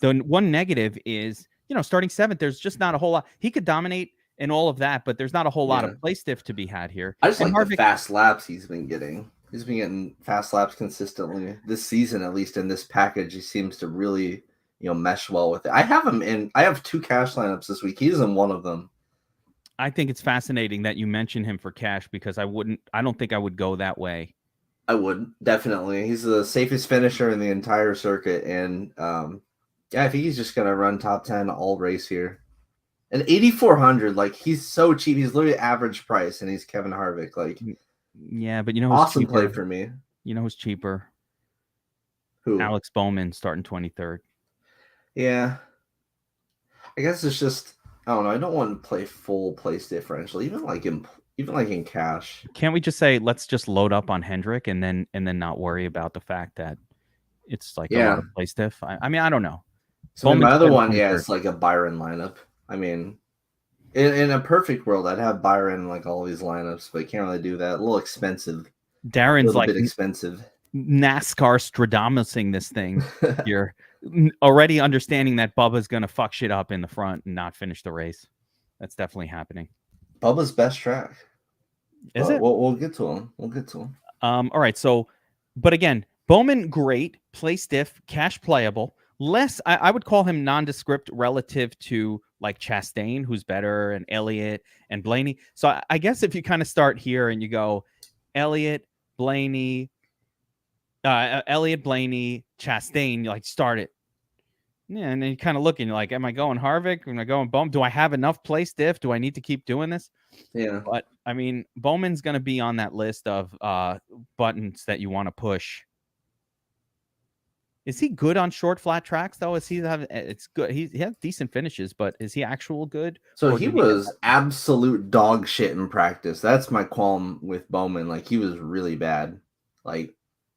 The one negative is, starting 7th, there's just not a whole lot. He could dominate and all of that, but there's not a whole lot Yeah. of play stiff to be had here. I just And like the fast laps he's been getting. He's been getting fast laps consistently this season, at least in this package. He seems to really, mesh well with it. I have 2 cash lineups this week. He's in one of them. I think it's fascinating that you mention him for cash because I don't think I would go that way. I would, definitely. He's the safest finisher in the entire circuit, and I think he's just gonna run top 10 all race here. And 8,400, like, he's so cheap. He's literally average price, and he's Kevin Harvick. Like, yeah, but who's awesome cheaper? play for me. You know who's cheaper? Who? Alex Bowman starting 23rd. Yeah, I guess it's just, I don't know. I don't want to play full place differential, even like in cash. Can't we just say let's just load up on Hendrick and then not worry about the fact that it's like a lot of play stiff? I mean, I don't know. So my other one, it's like a Byron lineup. I mean, in a perfect world, I'd have Byron like all these lineups, but can't really do that. A little expensive. Darren's a bit expensive. NASCAR Stradamusing this thing. You're already understanding that Bubba's going to fuck shit up in the front and not finish the race. That's definitely happening. Bubba's best track. Is it? We'll get to him. All right. So, but again, Bowman, great. Play stiff, cash playable. Less, I would call him nondescript relative to like Chastain, who's better, and Elliott and Blaney. So I guess if you kind of start here and you go Elliott, Blaney, Chastain, you like start it. Yeah, and then you kind of look and you're like, am I going Harvick? Am I going Bowman? Do I have enough play stiff? Do I need to keep doing this? Yeah. But I mean, Bowman's going to be on that list of buttons that you want to push. Is he good on short flat tracks though? It's good. He has decent finishes, but is he actual good? So he was absolute dog shit in practice. That's my qualm with Bowman. Like, he was really bad, like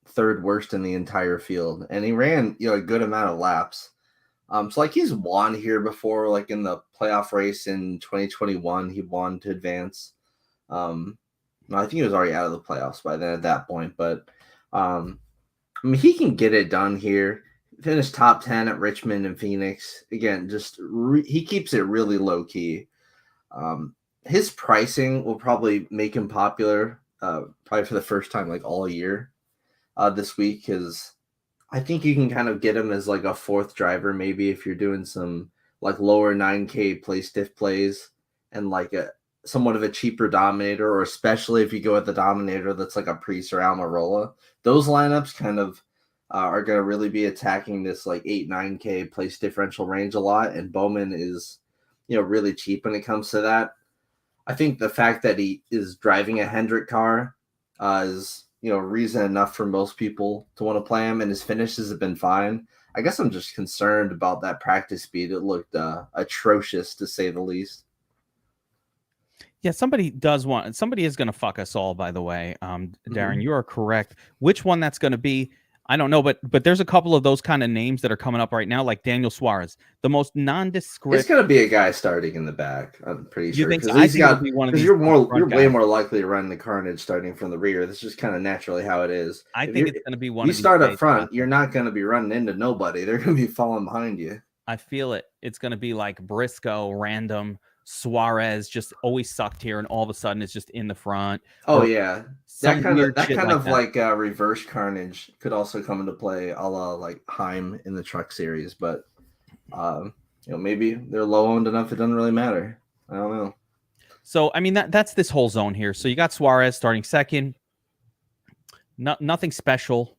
3rd worst in the entire field, and he ran a good amount of laps. So like he's won here before, like in the playoff race in 2021, he won to advance. I think he was already out of the playoffs by then at that point, but I mean, he can get it done here. Finish top 10 at Richmond and Phoenix. Again, just he keeps it really low key. His pricing will probably make him popular, probably for the first time like all year this week, because I think you can kind of get him as like a 4th driver, maybe if you're doing some like lower 9K play stiff plays and like a somewhat of a cheaper Dominator, or especially if you go with the Dominator that's like a Priest or Almirola. Those lineups kind of are going to really be attacking this like 8-9K place differential range a lot, and Bowman is really cheap when it comes to that. I think the fact that he is driving a Hendrick car is reason enough for most people to want to play him, and his finishes have been fine. I guess I'm just concerned about that practice speed. It looked atrocious, to say the least. Yeah, somebody is going to fuck us all, by the way. Darren, you are correct. Which one that's going to be, I don't know, but there's a couple of those kind of names that are coming up right now, like Daniel Suarez, the most nondescript. It's going to be a guy starting in the back, I'm pretty sure. You think so? I think it'll be one of these. You're way more likely to run the carnage starting from the rear. This is just kind of naturally how it is. I think it's going to be one of these. You start up front, you're not going to be running into nobody. They're going to be falling behind you. I feel it. It's going to be like Briscoe, random. Suarez just always sucked here, and all of a sudden it's just in the front. Oh yeah, that kind of reverse carnage could also come into play, a la like Heim in the Truck Series. But maybe they're low owned enough it doesn't really matter. I don't know. So I mean that's this whole zone here. So you got Suarez starting 2nd. Nothing special.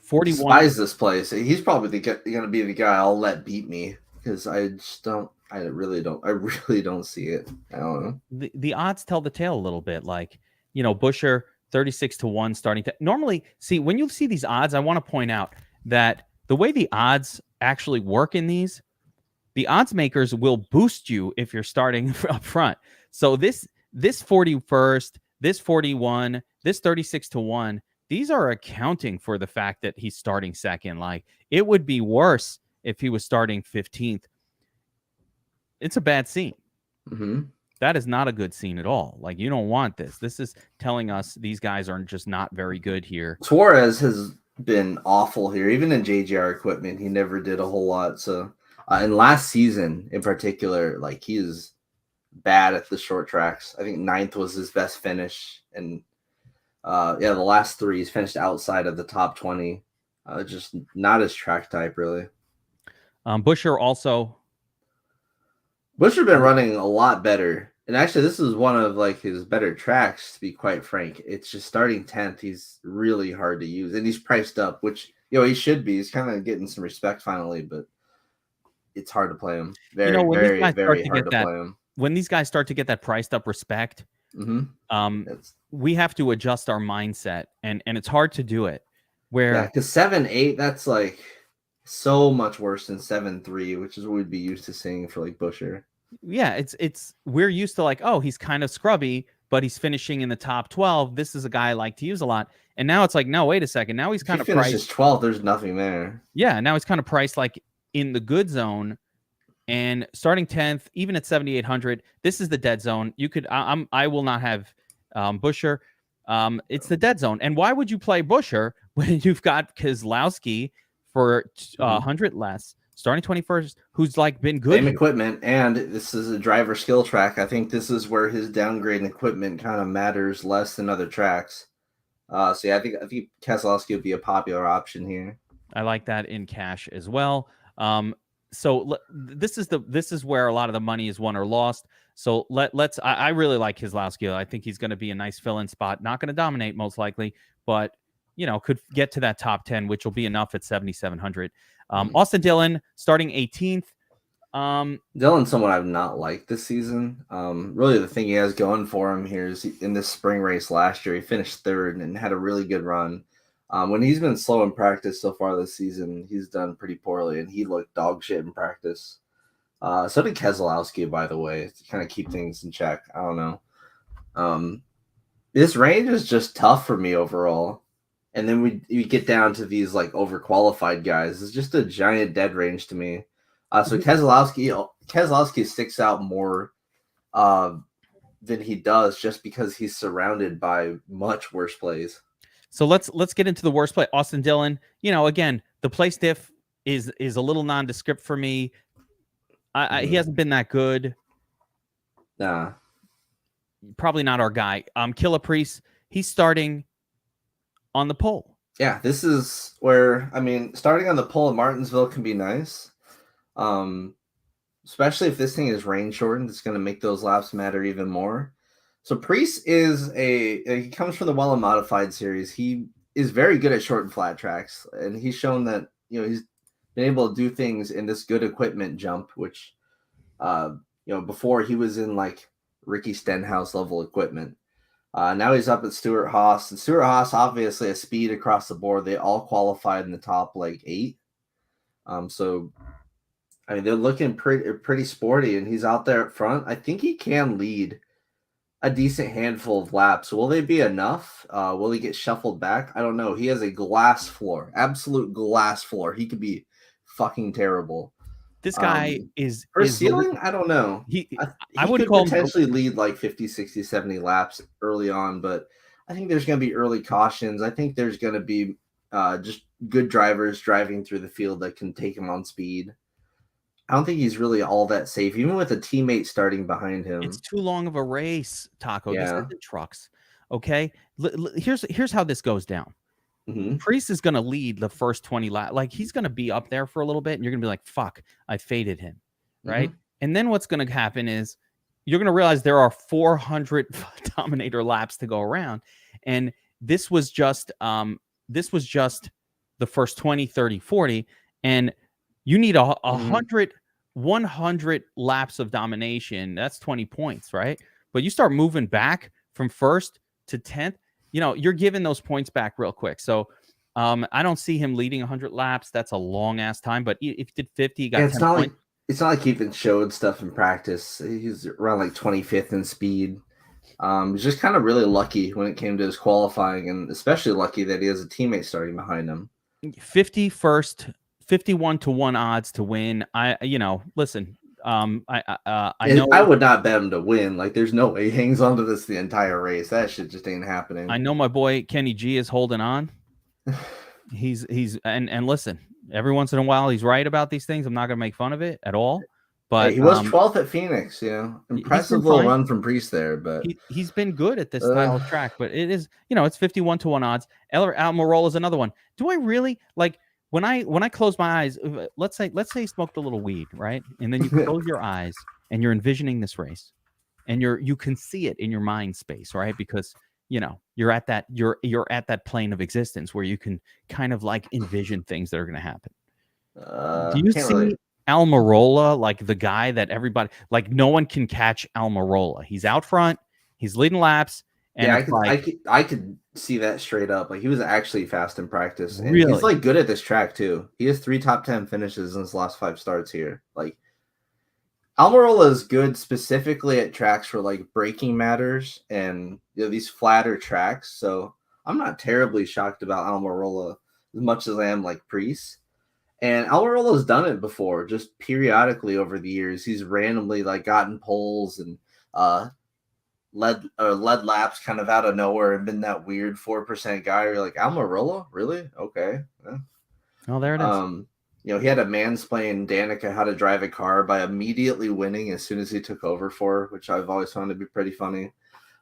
41. Despise this place. He's probably going to be the guy I'll let beat me, because I really don't see it. I don't know. The odds tell the tale a little bit. Like, Buescher 36-1 starting to normally see when you see these odds. I want to point out that the way the odds actually work in these, the odds makers will boost you if you're starting up front. So this 41st, this 41, this 36-1, these are accounting for the fact that he's starting 2nd. Like, it would be worse if he was starting 15th. It's a bad scene. That is not a good scene at all. Like, you don't want this. This is telling us these guys are just not very good here. Suarez has been awful here. Even in JGR equipment, he never did a whole lot. So, and last season in particular, like, he is bad at the short tracks. I think 9th was his best finish, and the last 3 he's finished outside of the top 20. Just not his track type, really. Busher also. Busher been running a lot better, and actually, this is one of like his better tracks. To be quite frank, it's just starting 10th. He's really hard to use, and he's priced up, which he should be. He's kind of getting some respect finally, but it's hard to play him. Very, When very, these guys very start to hard get to that, play him. when these guys start to get that priced up respect, we have to adjust our mindset, and it's hard to do it. Because 7-8, that's like so much worse than 7-3, which is what we'd be used to seeing for like Busher. Yeah, it's we're used to like, oh, he's kind of scrubby, but he's finishing in the top 12. This is a guy I like to use a lot. And now it's like, no, wait a second. Now he's kind of finishes 12th. There's nothing there. Yeah, now he's kind of priced like in the good zone, and starting 10th, even at 7,800. This is the dead zone. You could, I will not have Busher. It's the dead zone. And why would you play Busher when you've got Keselowski for 100 less, starting 21st, who's like been good? Same equipment, and this is a driver skill track. I think this is where his downgrade in equipment kind of matters less than other tracks. I think Keselowski would be a popular option here. I like that in cash as well. So this is where a lot of the money is won or lost. So let's. I really like Keselowski. I think he's going to be a nice fill-in spot. Not going to dominate most likely, but could get to that top 10, which will be enough at 7,700. Austin Dillon starting 18th. Dillon's someone I've not liked this season. Really, the thing he has going for him here is in this spring race last year, he finished 3rd and had a really good run. When he's been slow in practice so far this season, he's done pretty poorly, and he looked dog shit in practice. So did Keselowski, by the way, to kind of keep things in check. I don't know. This range is just tough for me overall. And then we get down to these like overqualified guys. It's just a giant dead range to me. So Keselowski sticks out more than he does just because he's surrounded by much worse plays. So let's get into the worst play. Austin Dillon, again, the place diff is a little nondescript for me. He hasn't been that good. Nah. Probably not our guy. Killa Priest, he's starting on the pole. Yeah, this is where, starting on the pole at Martinsville can be nice. Especially if this thing is rain shortened, it's going to make those laps matter even more. So Priest he comes from the Well and Modified series. He is very good at short and flat tracks, and he's shown that he's been able to do things in this good equipment jump, which before he was in like Ricky Stenhouse level equipment. Now he's up at Stewart Haas, and Stewart Haas obviously has speed across the board. They all qualified in the top like 8. They're looking pretty sporty, and he's out there up front. I think he can lead a decent handful of laps. Will they be enough? Will he get shuffled back? I don't know. He has a glass floor, absolute glass floor. He could be fucking terrible. This guy is ceiling. I don't know. He would potentially lead like 50, 60, 70 laps early on, but I think there's going to be early cautions. I think there's going to be just good drivers driving through the field that can take him on speed. I don't think he's really all that safe, even with a teammate starting behind him. It's too long of a race, Taco. Yeah. This isn't trucks. Okay. Here's how this goes down. Mm-hmm. Priest is going to lead the first 20 laps. Like, he's going to be up there for a little bit, and you're going to be like, fuck, I faded him. Right. Mm-hmm. And then what's going to happen is you're going to realize there are 400 Dominator laps to go around. And this was just the first 20, 30, 40. And you need 100 laps of domination. That's 20 points, right? But you start moving back from 1st to 10th, you're giving those points back real quick. So I don't see him leading 100 laps. That's a long ass time. But if he did 50, he got 10 points. It's not like he even showed stuff in practice. He's around like 25th in speed. He's just kind of really lucky when it came to his qualifying, and especially lucky that he has a teammate starting behind him. 51 to 1 odds to win. Listen. I know I would not bet him to win. Like, there's no way he hangs on to this the entire race. That shit just ain't happening. I know my boy Kenny G is holding on. He's and listen, every once in a while he's right about these things. I'm not gonna make fun of it at all. But he was 12th at Phoenix. he's been Impressive little fine. run from Priest there, but He's been good at this style of track. But it is, it's 51-1 odds. Almirola is another one. Do I really like when I close my eyes? Let's say you smoked a little weed, right? And then you close your eyes and you're envisioning this race, and you can see it in your mind space, right? Because you're at that plane of existence where you can kind of like envision things that are going to happen. Do you see really... Almirola like the guy that everybody, like, no one can catch Almirola? He's out front, he's leading laps, and I could see that straight up. Like, he was actually fast in practice, and really he's like good at this track too. He has 3 top 10 finishes in his last 5 starts here. Like, Almirola is good specifically at tracks where like braking matters and these flatter tracks. So I'm not terribly shocked about Almirola as much as I am like Priest. And Almirola's done it before, just periodically over the years. He's randomly like gotten poles and led laps kind of out of nowhere and been that weird 4% guy. You're like, Almirola, really? Okay. Yeah. Oh, there it is. He had to mansplain Danica how to drive a car by immediately winning as soon as he took over for her, which I've always found to be pretty funny.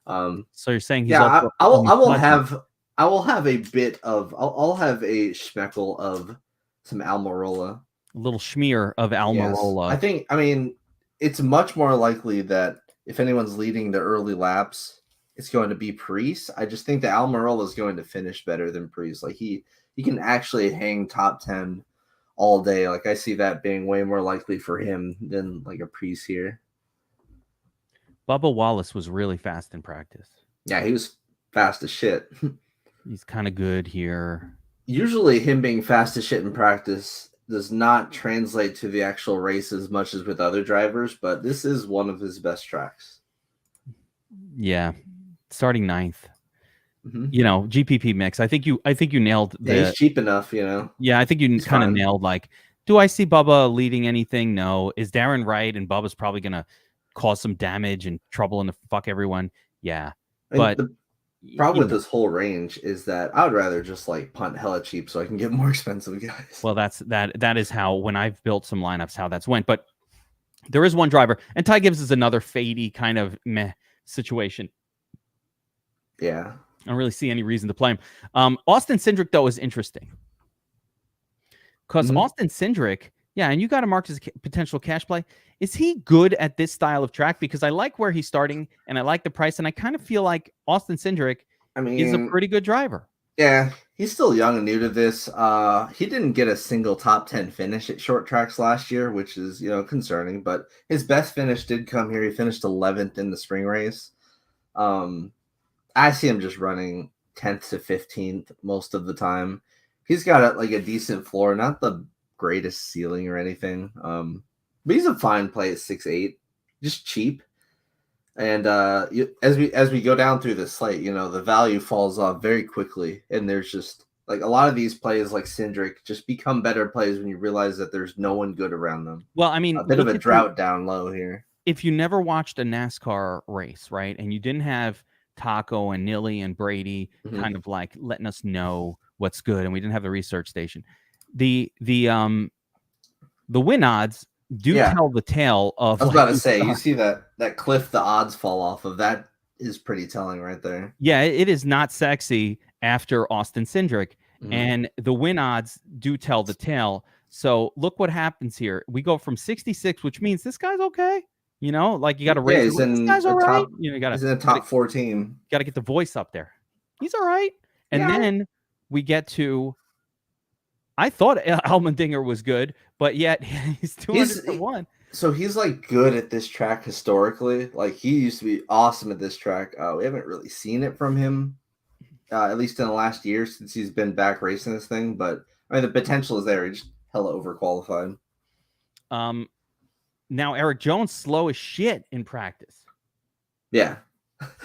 So you're saying he's I will have a bit of I'll have a schmeckle of some Almirola, a little schmear of Almirola. Yes. I mean, it's much more likely that if anyone's leading the early laps, it's going to be Priest. I just think that Almirola is going to finish better than Priest. Like, he can actually hang top 10 all day. Like, I see that being way more likely for him than like a Priest here. Bubba Wallace was really fast in practice. Yeah, he was fast as shit. He's kind of good here. Usually him being fast as shit in practice does not translate to the actual race as much as with other drivers, but this is one of his best tracks. Yeah. Starting 9th. Mm-hmm. GPP mix. I think you nailed he's cheap enough, Yeah, I think you kind of nailed, like, do I see Bubba leading anything? No. Is Darren right? And Bubba's probably gonna cause some damage and trouble and fuck everyone. Yeah. But the problem with this whole range is that I would rather just like punt hella cheap so I can get more expensive guys. Well, that is how, when I've built some lineups, how that's went. But there is one driver, and Ty Gibbs is another fadey kind of meh situation. Yeah. I don't really see any reason to play him. Austin Cindric, though, is interesting. Because Austin Cindric, yeah, and you got to mark as a potential cash play. Is he good at this style of track? Because I like where he's starting, and I like the price, and I kind of feel like Austin Cindric is a pretty good driver. Yeah, he's still young and new to this. He didn't get a single top 10 finish at short tracks last year, which is, concerning. But his best finish did come here. He finished 11th in the spring race. I see him just running 10th to 15th most of the time. He's got a decent floor, not the greatest ceiling or anything. But he's a fine play at 6'8", just cheap. And as we go down through the slate, the value falls off very quickly. And there's just like a lot of these plays like Cindric just become better plays when you realize that there's no one good around them. Well, I mean, a bit of a drought down low here. If you never watched a NASCAR race, right, and you didn't have Taco and Nilly and Brady kind of like letting us know what's good, and we didn't have the research station, the win odds do tell the tale of. I was about to say, you see that cliff the odds fall off of, that is pretty telling right there. Yeah, it is not sexy after Austin Cindric, and the win odds do tell the tale. So look what happens here. We go from 66, which means this guy's okay. Like, you got to raise. Yeah, this guy's all right. He's in a top 4 team. Got to get the voice up there. He's all right. And then we get to. I thought Allmendinger was good, but yet he's 201. So he's like good at this track historically. Like, he used to be awesome at this track. We haven't really seen it from him, at least in the last year since he's been back racing this thing. But I mean, the potential is there. He's just hella overqualified. Now Eric Jones slow as shit in practice. Yeah.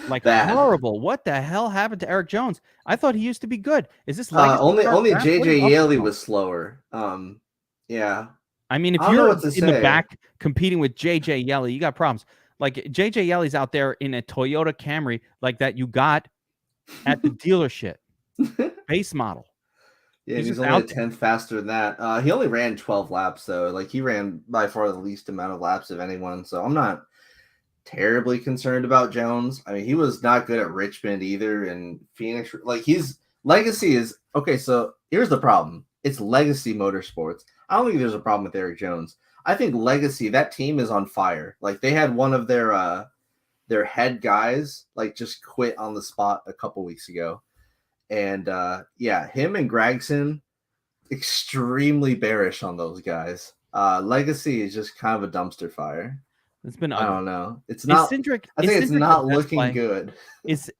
Like horrible. What the hell happened to Eric Jones? I thought he used to be good. Is this only JJ Yaley was slower? Yeah. I mean, if you're in the back competing with JJ Yeley, you got problems. Like, JJ Yeley's out there in a Toyota Camry like that you got at the dealership, base model. Yeah, He's and he's just only a out there. 10th faster than that. He only ran 12 laps, though. Like, he ran by far the least amount of laps of anyone. So I'm not terribly concerned about Jones. I mean, he was not good at Richmond either. And Phoenix, like, his legacy is okay. So here's the problem: it's legacy motorsports. I don't think there's a problem with Eric Jones. I think legacy, that team is on fire. Like, they had one of their head guys like just quit on the spot a couple weeks ago. And yeah, him and Gregson, extremely bearish on those guys. Legacy is just kind of a dumpster fire. It's been I ugly. don't know. It's Is not. Cindric? I Is think it's Cindric the not best looking play? good.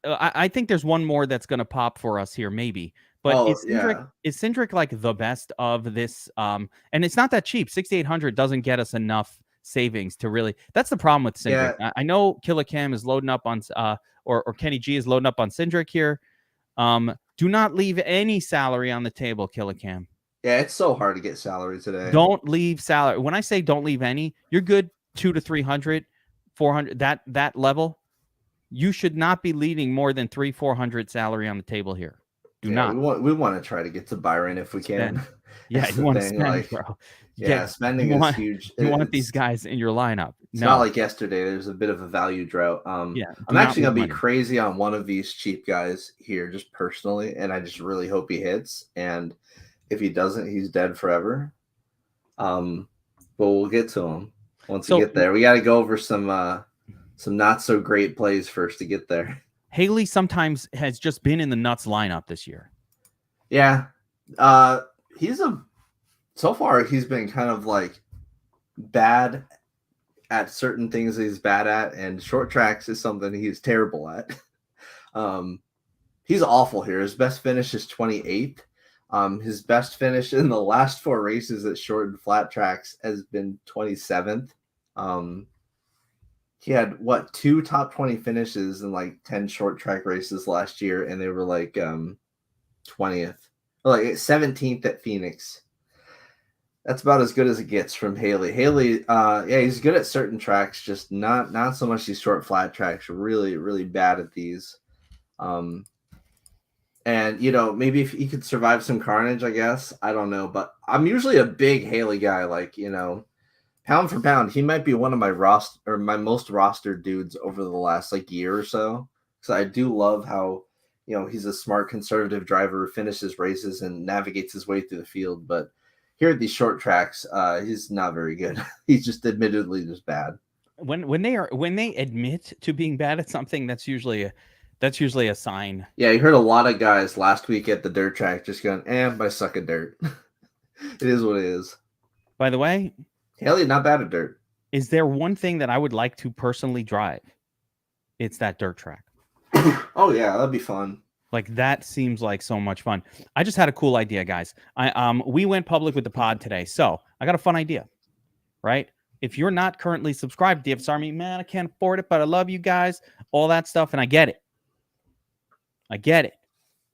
I think there's one more that's going to pop for us here, maybe. But Oh yeah, Is Cindric like the best of this? And it's not that cheap. 6,800 doesn't get us enough savings to really. That's the problem with Cindric. yeah, I know Killer Cam is loading up on or Kenny G is loading up on Cindric here. Do not leave any salary on the table, Killer Cam. yeah. It's so hard to get salary today. Don't leave salary. When I say don't leave any, you're good 200 to 300, 400. That level. You should not be leaving more than 300-400 salary on the table here. Do not. We want to try to get to Byron if we can. Spend. Yeah, That's you the want to thing. spend, Like, bro. yeah, spending is huge. You want these guys in your lineup. It's No. not like yesterday. There's a bit of a value drought. Yeah, I'm actually gonna be money. crazy on one of these cheap guys here, just personally, and I just really hope he hits. And if he doesn't, he's dead forever. But we'll get to him once we get there. We got to go over some not so great plays first to get there. Haley sometimes has just been in the nuts lineup this year. Yeah, so far he's been kind of like bad at certain things he's bad at, and short tracks is something he's terrible at. He's awful here. His best finish is 28th. His best finish in the last 4 races at short and flat tracks has been 27th. He had 2 top 20 finishes in like 10 short track races last year, and they were like 20th, or like 17th at Phoenix. That's about as good as it gets from Haley. Haley, yeah, he's good at certain tracks, just not so much these short flat tracks. Really, really bad at these. And maybe if he could survive some carnage, I guess. I don't know, but I'm usually a big Haley guy. Like, pound for pound, he might be one of my my most rostered dudes over the last like year or so. So I do love how he's a smart conservative driver who finishes races and navigates his way through the field, but here at these short tracks, he's not very good. He's just admittedly just bad. When they admit to being bad at something, that's usually a sign. Yeah, you heard a lot of guys last week at the dirt track just going, I suck at dirt. It is what it is. By the way, Haley, not bad at dirt. Is there one thing that I would like to personally drive? It's that dirt track. Oh yeah, that'd be fun. Like, that seems like so much fun. I just had a cool idea, guys. We went public with the pod today, so I got a fun idea, right? If you're not currently subscribed to DFS Army, man, I can't afford it, but I love you guys, all that stuff, and I get it.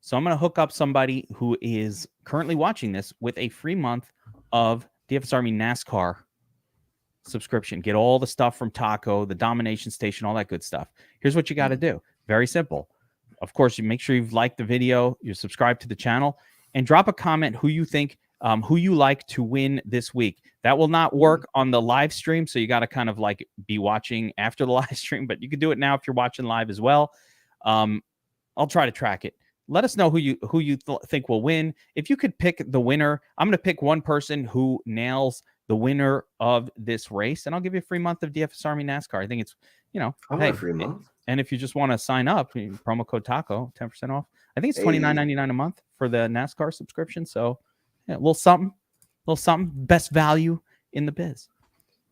So I'm going to hook up somebody who is currently watching this with a free month of DFS Army NASCAR subscription. Get all the stuff from Taco, the Domination Station, all that good stuff. Here's what you got to do. Very simple. Of course, you make sure you've liked the video, you're subscribed to the channel, and drop a comment who you think, who you like to win this week. That will not work on the live stream, so you got to kind of like be watching after the live stream, but you can do it now if you're watching live as well. I'll try to track it. Let us know who you think will win. If you could pick the winner, I'm going to pick one person who nails the winner of this race, and I'll give you a free month of DFS Army NASCAR. I think it's, a free month. And if you just want to sign up, promo code TACO, 10% off. I think it's $29.99 a month for the NASCAR subscription. So, yeah, a little something. Best value in the biz.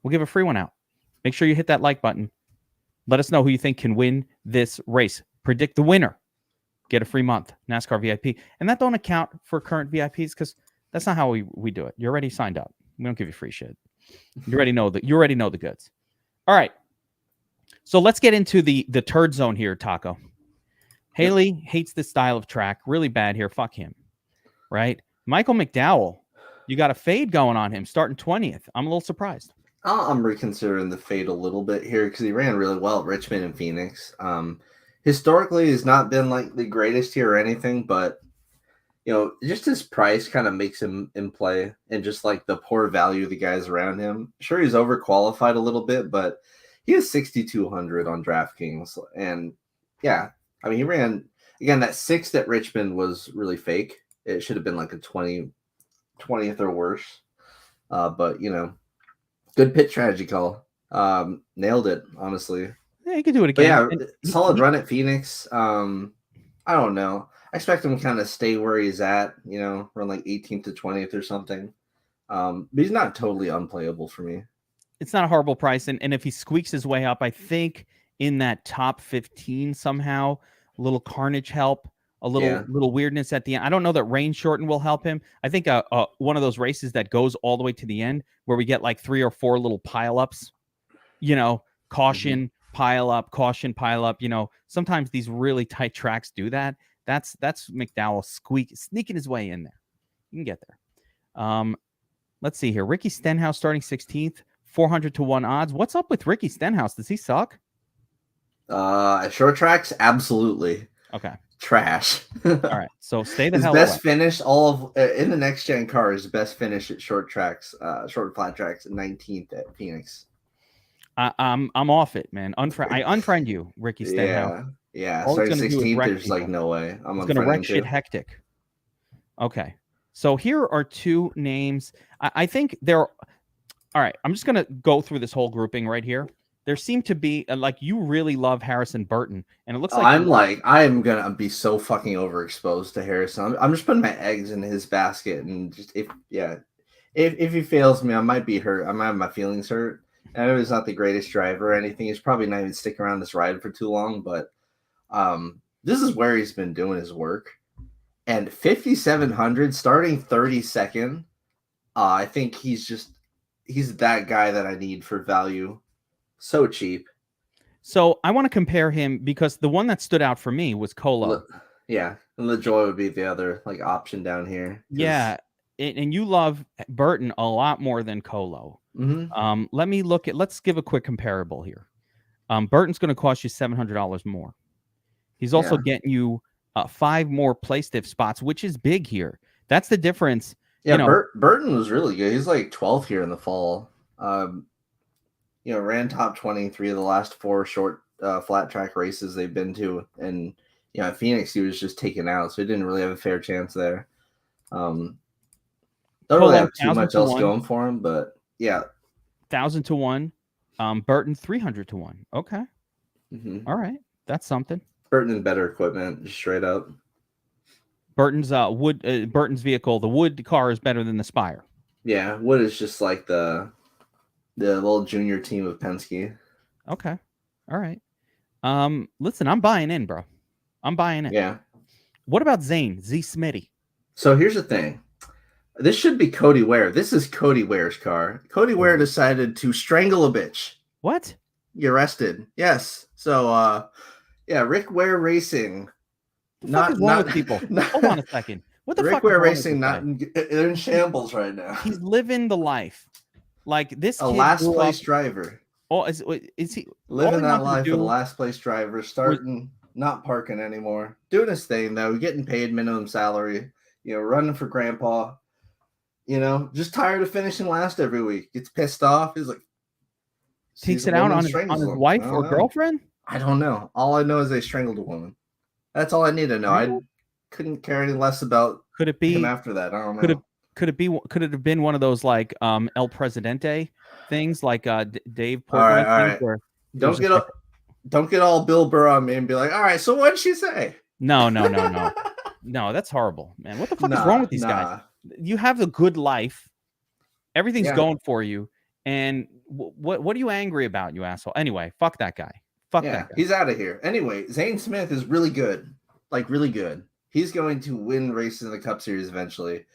We'll give a free one out. Make sure you hit that like button. Let us know who you think can win this race. Predict the winner. Get a free month, NASCAR VIP. And that don't account for current VIPs because that's not how we do it. You're already signed up. We don't give you free shit. You already know the goods. All right. So let's get into the turd zone here, Taco. Haley hates this style of track. Really bad here. Fuck him. Right? Michael McDowell, you got a fade going on him starting 20th. I'm a little surprised. I'm reconsidering the fade a little bit here because he ran really well at Richmond and Phoenix. Historically, he's not been like the greatest here or anything, but just his price kind of makes him in play, and just like the poor value of the guys around him. Sure, he's overqualified a little bit, but he has 6,200 on DraftKings, and yeah, I mean he ran again. That sixth at Richmond was really fake. It should have been like a 20th or worse. But good pit strategy call. Nailed it, honestly. Yeah, he could do it But again. yeah, solid run at Phoenix. I don't know. I expect him to kind of stay where he's at, run like 18th to 20th or something. But he's not totally unplayable for me. It's not a horrible price. And if he squeaks his way up, I think in that top 15 somehow, a little carnage help, a little weirdness at the end. I don't know that rain shorten will help him. I think one of those races that goes all the way to the end where we get like 3 or 4 little pileups, caution, pile up, caution, pile up. Sometimes these really tight tracks do that. That's McDowell sneaking his way in there. You can get there. Let's see here. Ricky Stenhouse starting 16th, 400 to 1 odds. What's up with Ricky Stenhouse? Does he suck? Short tracks, absolutely. Okay. Trash. All right. So stay the hell away. His best away. finish in the next gen car is best finish at short tracks, short flat tracks, 19th at Phoenix. I'm off it, man. I unfriend you, Ricky Stenhouse. Yeah. Starting 16th, there's like no way. I'm going to wreck shit hectic. Okay. So here are 2 names. I think all right. I'm just going to go through this whole grouping right here. There seem to be like you really love Harrison Burton, and it looks like I'm gonna be so fucking overexposed to Harrison. I'm just putting my eggs in his basket, and just if he fails me, I might be hurt. I might have my feelings hurt. I know he's not the greatest driver or anything. He's probably not even sticking around this ride for too long, but this is where he's been doing his work. And 5,700 starting 32nd. I think he's that guy that I need for value. So cheap. So I want to compare him because the one that stood out for me was Colo. Yeah, and LaJoy would be the other like option down here. Yeah, and you love Burton a lot more than Colo. Let's give a quick comparable here. Burton's going to cost you $700 more. He's also getting you 5 more play stiff spots, which is big here. That's the difference. Yeah, Burton was really good. He's like 12th here in the fall. Ran top 23 of the last 4 short flat track races they've been to, and at Phoenix he was just taken out, so he didn't really have a fair chance there. Don't really have too much else going for him, but yeah, 1,000 to 1. Burton 300 to 1. Okay, all right, that's something. Burton and better equipment, just straight up. Burton's Burton's vehicle, the Wood car, is better than the Spire. Yeah, Wood is just like the little junior team of Penske. Okay. All right. Listen, I'm buying in, bro. I'm buying in. Yeah. What about Zane? Z Smitty? So here's the thing. This should be Cody Ware. This is Cody Ware's car. Cody Ware decided to strangle a bitch. What? Get arrested. Yes. So Rick Ware Racing. What is wrong with people? Hold on a second. What the Rick fuck? Ware Racing they're in shambles right now. He's living the life. Like this kid, last place driver. Oh, is he living that life of the last place driver? Starting, not parking anymore, doing his thing though, getting paid minimum salary. Running for grandpa. Just tired of finishing last every week. Gets pissed off. He's like, takes it out on his wife or girlfriend. I don't know. All I know is they strangled a woman. That's all I need to know. I couldn't care any less about. Could it be him after that? I don't know. Could it have been one of those like El Presidente things, like Dave Portnoy? All right. Don't get all Bill Burr on me and be like, all right, so what'd she say? No, that's horrible, man. What the fuck is wrong with these guys? You have a good life, everything's going for you, and what are you angry about, you asshole? Anyway, fuck that guy. Fuck that guy. He's out of here. Anyway, Zane Smith is really good, like really good. He's going to win races in the Cup Series eventually.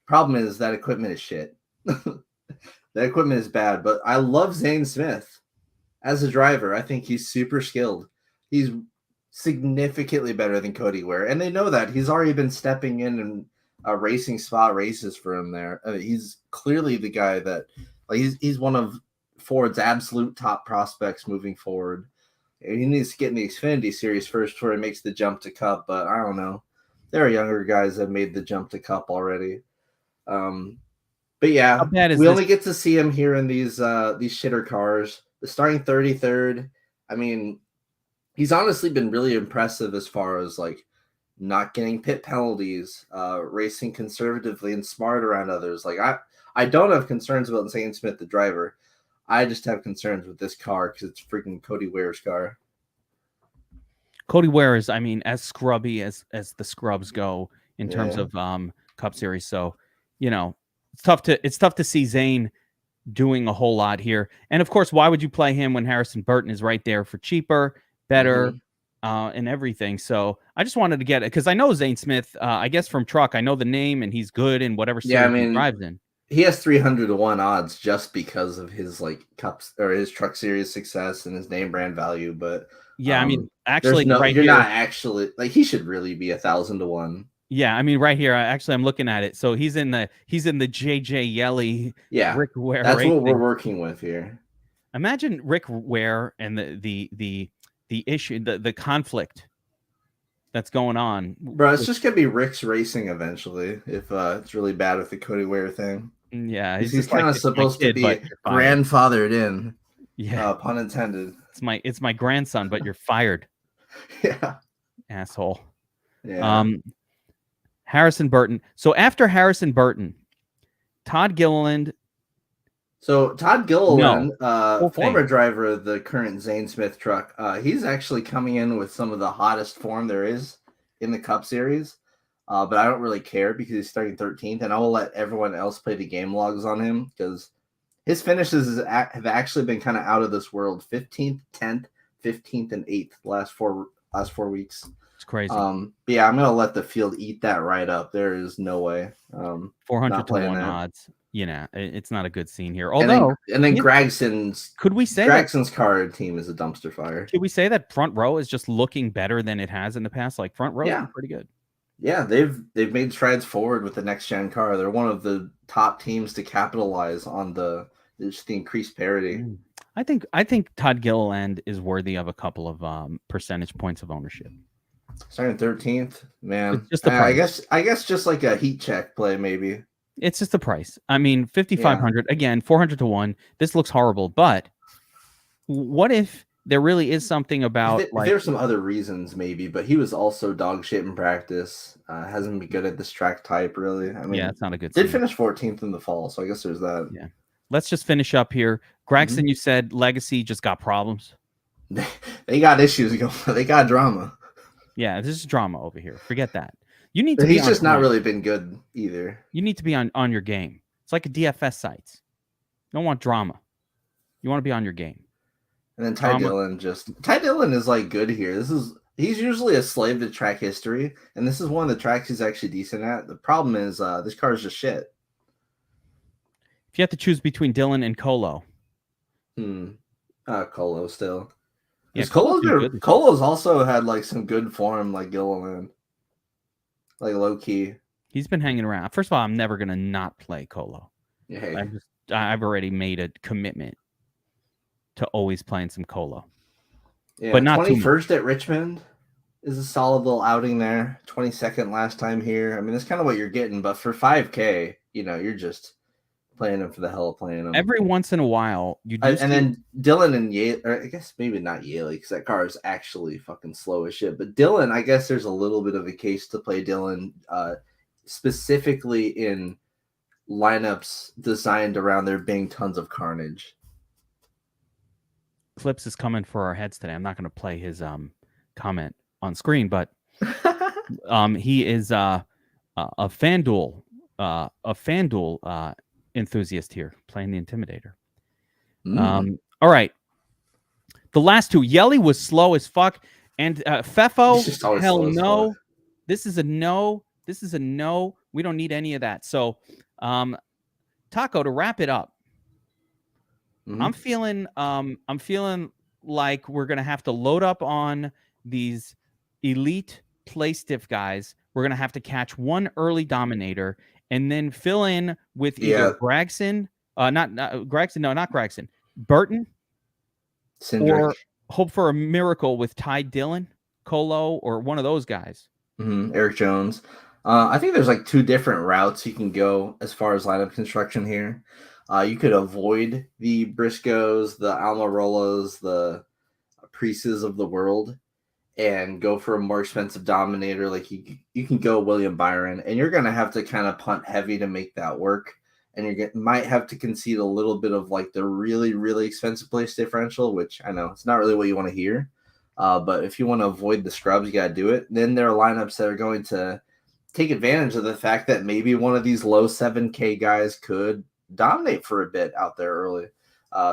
Problem is that equipment is shit. That equipment is bad, but I love Zane Smith as a driver. I think he's super skilled. He's significantly better than Cody Ware, and they know that. He's already been stepping in and racing spot races for him there. He's clearly the guy that he's one of Ford's absolute top prospects moving forward. He needs to get in the Xfinity Series first before he makes the jump to Cup, but I don't know. there are younger guys that made the jump to Cup already. But How yeah, bad is we this? only get to see him here in these shitter cars. The starting 33rd. I mean, he's honestly been really impressive as far as like not getting pit penalties, racing conservatively and smart around others. Like I don't have concerns about Zane Smith, the driver. I just have concerns with this car because it's freaking Cody Ware's car. Cody Ware is, I mean, as scrubby as the scrubs go in terms Yeah. of Cup Series. So, you know, it's tough to see Zane doing a whole lot here. And of course, why would you play him when Harrison Burton is right there for cheaper, better, and everything? So I just wanted to get it because I know Zane Smith. I guess from truck, I know the name, and he's good in whatever Yeah, I series he mean, drives in. he has 300 to 1 odds just because of his like cups or his truck series success and his name brand value. But Yeah, I mean, there's actually, no, right you're here. not actually like he should really be 1,000 to 1. Yeah, I mean, right here. I'm looking at it. So he's in the JJ Yelly. Yeah, Rick Ware that's what we're racing. working with here. Imagine Rick Ware and the issue, the conflict that's going on. Bro, it's just gonna be Rick's Racing eventually if it's really bad with the Cody Ware thing. Yeah, He's just kind like, of it's my supposed kid, to but be you're fired. grandfathered in. Yeah, Pun intended. it's my grandson, but you're fired, Yeah. asshole. Yeah. Harrison Burton. So after Harrison Burton, Todd Gilliland. So Todd Gilliland, Whole former thing. driver of the current Zane Smith truck, he's actually coming in with some of the hottest form there is in the Cup Series. But I don't really care because he's starting 13th, and I will let everyone else play the game logs on him because his finishes have actually been kind of out of this world. 15th, 10th, 15th, and 8th last four weeks. It's crazy. But yeah, I'm gonna let the field eat that right up. There is no way. 400 to 1 odds. You know, it's not a good scene here. And Although, then Gregson's car team is a dumpster fire. Could we say that front row is just looking better than it has in the past? Like front row, yeah, pretty good. Yeah, they've made strides forward with the next gen car. They're one of the top teams to capitalize on the increased parity. I think Todd Gilliland is worthy of a couple of percentage points of ownership. Starting 13th, man. It's just the price. I guess just like a heat check play, maybe. It's just the price. I mean, 5,500 again, 400 to 1. This looks horrible, but what if there really is something about if there's some other reasons, maybe, but he was also dog shit in practice. Hasn't been good at this track type, really. I mean, yeah, it's not a good. Did finish 14th in the fall, so I guess there's that. Yeah. Let's just finish up here. Gregson, you said Legacy just got problems. They got issues going. They got drama. Yeah, this is drama over here. Forget that. You need to. He's just not really been good either. You need to be on your game. It's like a DFS sites. You don't want drama. You want to be on your game. And then Ty Dillon is like good here. He's usually a slave to track history, and this is one of the tracks he's actually decent at. The problem is this car is just shit. If you have to choose between Dillon and Colo. Colo still. Yeah, Colo's also had like some good form, like Gilliland. Like low key. He's been hanging around. First of all, I'm never gonna not play Colo. Yeah. I've already made a commitment to always playing some Colo. Yeah, but not 21st at Richmond is a solid little outing there. 22nd last time here. I mean, that's kind of what you're getting, but for 5K, you're just playing them for the hell of playing them. Every once in a while, you do. And then Dillon and Yale, or I guess maybe not Yale, because that car is actually fucking slow as shit. But Dillon, I guess there's a little bit of a case to play Dillon, specifically in lineups designed around there being tons of carnage. Clips is coming for our heads today. I'm not going to play his comment on screen, but he is a Fanduel enthusiast here, playing the Intimidator. All right. The last two. Yelly was slow as fuck. And Fefo, hell no. This is a no. This is a no. We don't need any of that. So, Taco, to wrap it up, I'm feeling like we're gonna have to load up on these elite play stiff guys. We're gonna have to catch one early dominator and then fill in with either Gregson, not Gregson, Burton, Cindric. or hope for a miracle with Ty Dillon, Colo, or one of those guys. Eric Jones. I think there's like 2 different routes you can go as far as lineup construction here. You could avoid the Briscoes, the Almirollas, the Priestes of the world, and go for a more expensive dominator. Like you can go William Byron, and you're gonna have to kind of punt heavy to make that work. And might have to concede a little bit of like the really, really expensive place differential, which I know it's not really what you want to hear. But if you want to avoid the scrubs, you got to do it. Then there are lineups that are going to take advantage of the fact that maybe one of these low 7K guys could dominate for a bit out there early.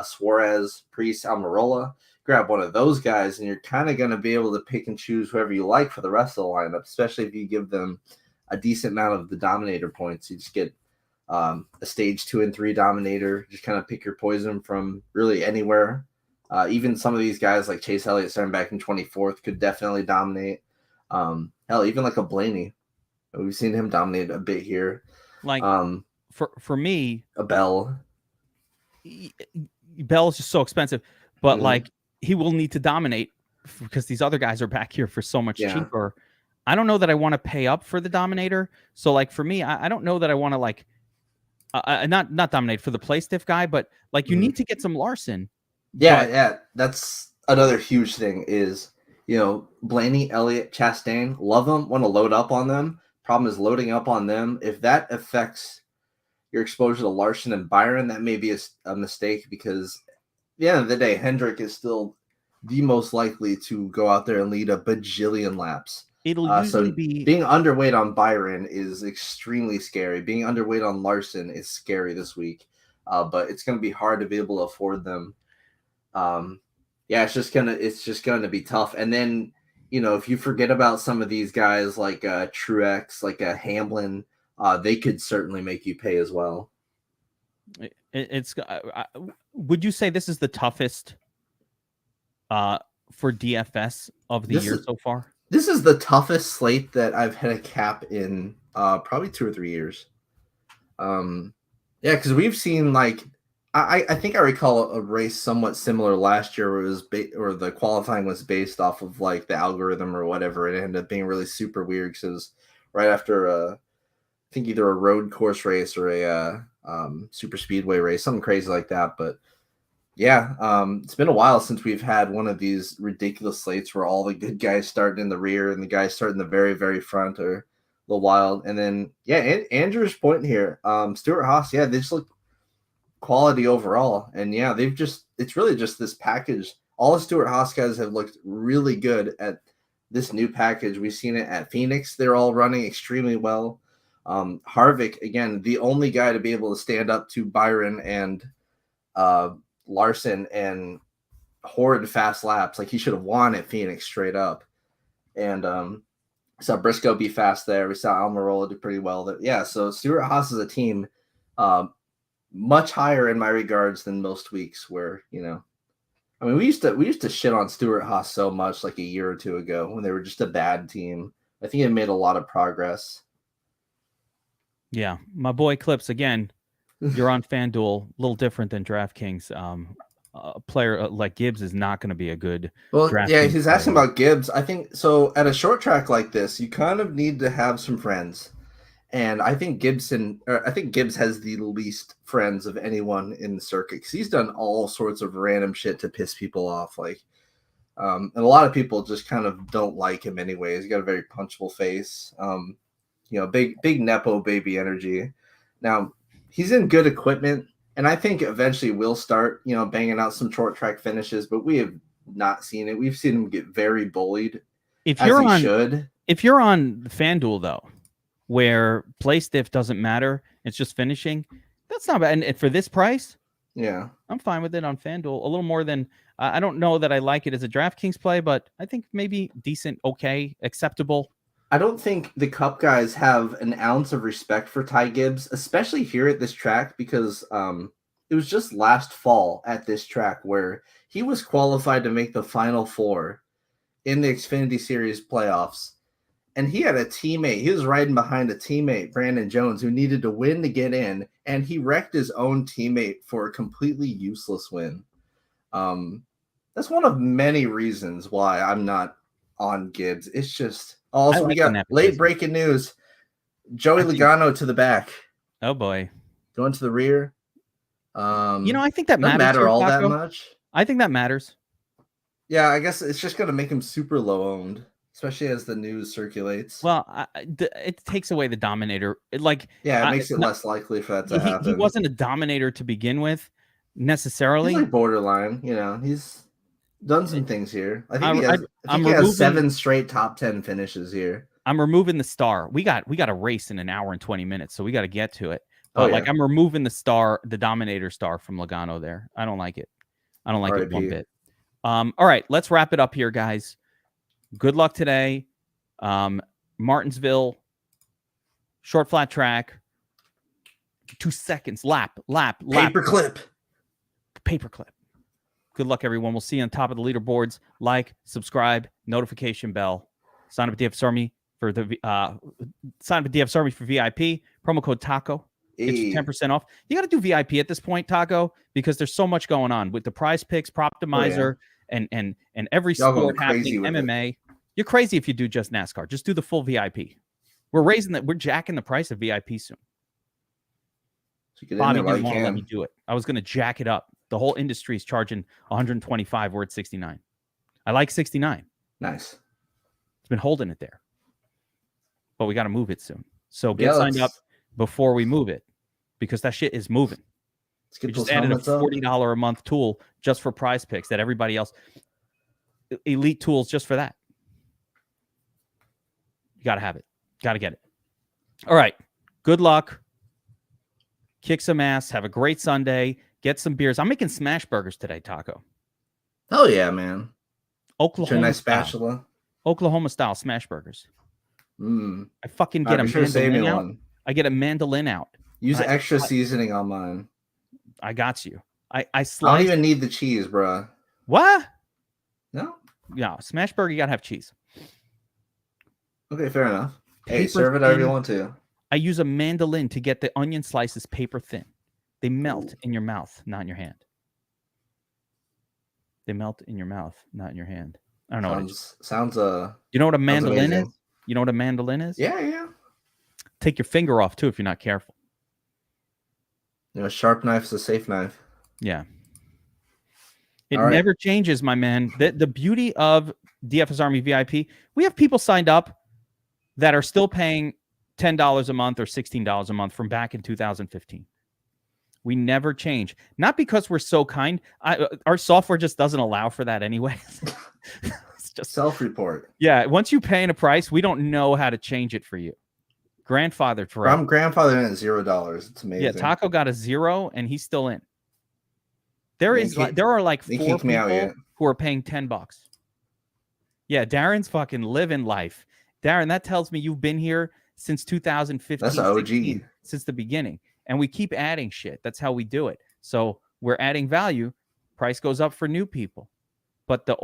Suarez, Priest, Almirola, grab one of those guys, and you're kind of going to be able to pick and choose whoever you like for the rest of the lineup, especially if you give them a decent amount of the dominator points. You just get a stage 2 and 3 dominator. Just kind of pick your poison from really anywhere. Even some of these guys like Chase Elliott starting back in 24th could definitely dominate. Hell, even like a Blaney. We've seen him dominate a bit here. Like for me, a Bell. Bell is just so expensive, but like he will need to dominate because these other guys are back here for so much cheaper. I don't know that I want to pay up for the dominator. So like for me, I don't know that I want to like not dominate for the play stiff guy, but like you need to get some Larson. Yeah, that's another huge thing is, Blaney, Elliott, Chastain, love them, want to load up on them. Problem is loading up on them. If that affects your exposure to Larson and Byron, that may be a mistake because at the end of the day, Hendrick is still the most likely to go out there and lead a bajillion laps. It'll usually be being underweight on Byron is extremely scary. Being underweight on Larson is scary this week, but it's going to be hard to be able to afford them. It's just gonna be tough. And then if you forget about some of these guys like Truex, like a Hamlin, they could certainly make you pay as well. Would you say this is the toughest for DFS of the year so far? This is the toughest slate that I've had a cap in probably 2 or 3 years. Because we've seen like I think I recall a race somewhat similar last year where it was or the qualifying was based off of like the algorithm or whatever. It ended up being really super weird because it was right after I think either a road course race or a super speedway race, something crazy like that. But it's been a while since we've had one of these ridiculous slates where all the good guys start in the rear and the guys start in the very, very front are a little wild. And then, Andrew's point here, Stuart Haas, they just look quality overall. And it's really just this package. All the Stuart Haas guys have looked really good at this new package. We've seen it at Phoenix. They're all running extremely well. Harvick, again, the only guy to be able to stand up to Byron and Larson and horrid fast laps. Like he should have won at Phoenix straight up. And saw Briscoe be fast there. We saw Almirola do pretty well there. So Stuart Haas is a team much higher in my regards than most weeks where, we used to shit on Stuart Haas so much like a year or two ago when they were just a bad team. I think it made a lot of progress. Yeah, my boy Clips again. You're on Fanduel, a little different than Draftkings. A player like Gibbs is not going to be a good. He's asking about Gibbs. I think so. At a short track like this, you kind of need to have some friends, and I think Gibbs has the least friends of anyone in the circuit because he's done all sorts of random shit to piss people off. And a lot of people just kind of don't like him anyways. He's got a very punchable face. Big nepo baby energy. Now, he's in good equipment, and I think eventually we'll start, banging out some short track finishes, but we have not seen it. We've seen him get very bullied. If you're on Fanduel, though, where play stiff doesn't matter, it's just finishing, that's not bad. And for this price, I'm fine with it on Fanduel. A little more than, I don't know that I like it as a DraftKings play, but I think maybe decent, okay, acceptable. I don't think the Cup guys have an ounce of respect for Ty Gibbs, especially here at this track, because it was just last fall at this track where he was qualified to make the Final Four in the Xfinity Series playoffs. And he had a teammate. He was riding behind a teammate, Brandon Jones, who needed to win to get in, and he wrecked his own teammate for a completely useless win. That's one of many reasons why I'm not on Gibbs. It's just Also, we got late breaking news. Joey Logano to the back. Oh boy. Going to the rear. I think that doesn't matter all that much. I think that matters. Yeah, I guess it's just going to make him super low owned, especially as the news circulates. Well, it takes away the dominator. It makes it less likely for that to happen. He wasn't a dominator to begin with, necessarily. He's like borderline. He's done some things here. I think he has 7 straight top 10 finishes here. I'm removing the star. We got a race in an hour and 20 minutes, so we got to get to it. But I'm removing the dominator star from Logano there. I don't like it. I don't like it one bit. All right, let's wrap it up here, guys. Good luck today. Martinsville, short flat track, 2 seconds, lap. Paperclip. Good luck, everyone. We'll see you on top of the leaderboards. Like, subscribe, notification bell. Sign up at DFS Army for the VIP. Promo code TACO. Get you 10% off. You got to do VIP at this point, Taco, because there's so much going on with the prize picks, Proptimizer, and every sport happening. MMA. You're crazy if you do just NASCAR. Just do the full VIP. We're jacking the price of VIP soon. Bobby didn't want to let me do it. I was going to jack it up. The whole industry is charging 125. We're at 69. I like 69. Nice. It's been holding it there, but we got to move it soon. So get signed up before we move it, because that shit is moving. We just added a $40 a month tool just for prize picks that everybody else, elite tools just for that. You got to have it. Got to get it. All right. Good luck. Kick some ass. Have a great Sunday. Get some beers. I'm making smash burgers today, Taco. Oh, yeah, man. Oklahoma spatula. Oklahoma style smash burgers. I fucking get mandolin out. I get a mandolin out. Use extra seasoning on mine. I got you. I don't even need the cheese, bro. What? No. Yeah, smash burger, you gotta have cheese. Okay, fair enough. Hey, serve it however you want to. I use a mandolin to get the onion slices paper thin. They melt in your mouth, not in your hand. They melt in your mouth, not in your hand. I don't know what it is. Sounds you know what a mandolin is? You know what a mandolin is? Yeah. Take your finger off too if you're not careful. A sharp knife's a safe knife. Yeah. It never changes, my man. The beauty of DFS Army VIP, we have people signed up that are still paying $10 a month or $16 a month from back in 2015. We never change. Not because we're so kind. Our software just doesn't allow for that anyway. It's just self-report. Yeah. Once you pay in a price, we don't know how to change it for you. Grandfathered forever. I'm grandfathered in at $0. It's amazing. Yeah, Taco got a 0 and he's still in. There are like 4 people who are paying $10. Yeah, Darren's fucking living life. Darren, that tells me you've been here since 2015. That's an OG. Since the beginning. And we keep adding shit. That's how we do it. So we're adding value. Price goes up for new people. But the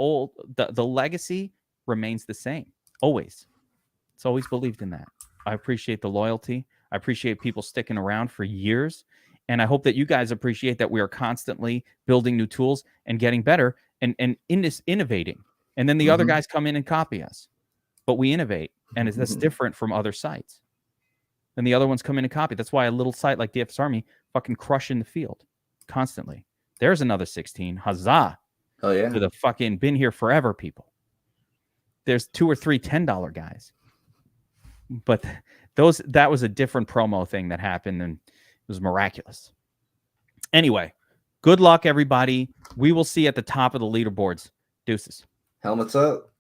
legacy remains the same. Always. It's always believed in that. I appreciate the loyalty. I appreciate people sticking around for years. And I hope that you guys appreciate that we are constantly building new tools and getting better and in this innovating. And then the other guys come in and copy us. But we innovate. And that's different from other sites. And the other ones come in and copy. That's why a little site like DFS Army fucking crushing the field constantly. There's another 16. Huzzah. Oh, yeah. To the fucking been here forever people. There's 2 or 3 $10 guys. But that was a different promo thing that happened, and it was miraculous. Anyway, good luck, everybody. We will see you at the top of the leaderboards. Deuces. Helmets up.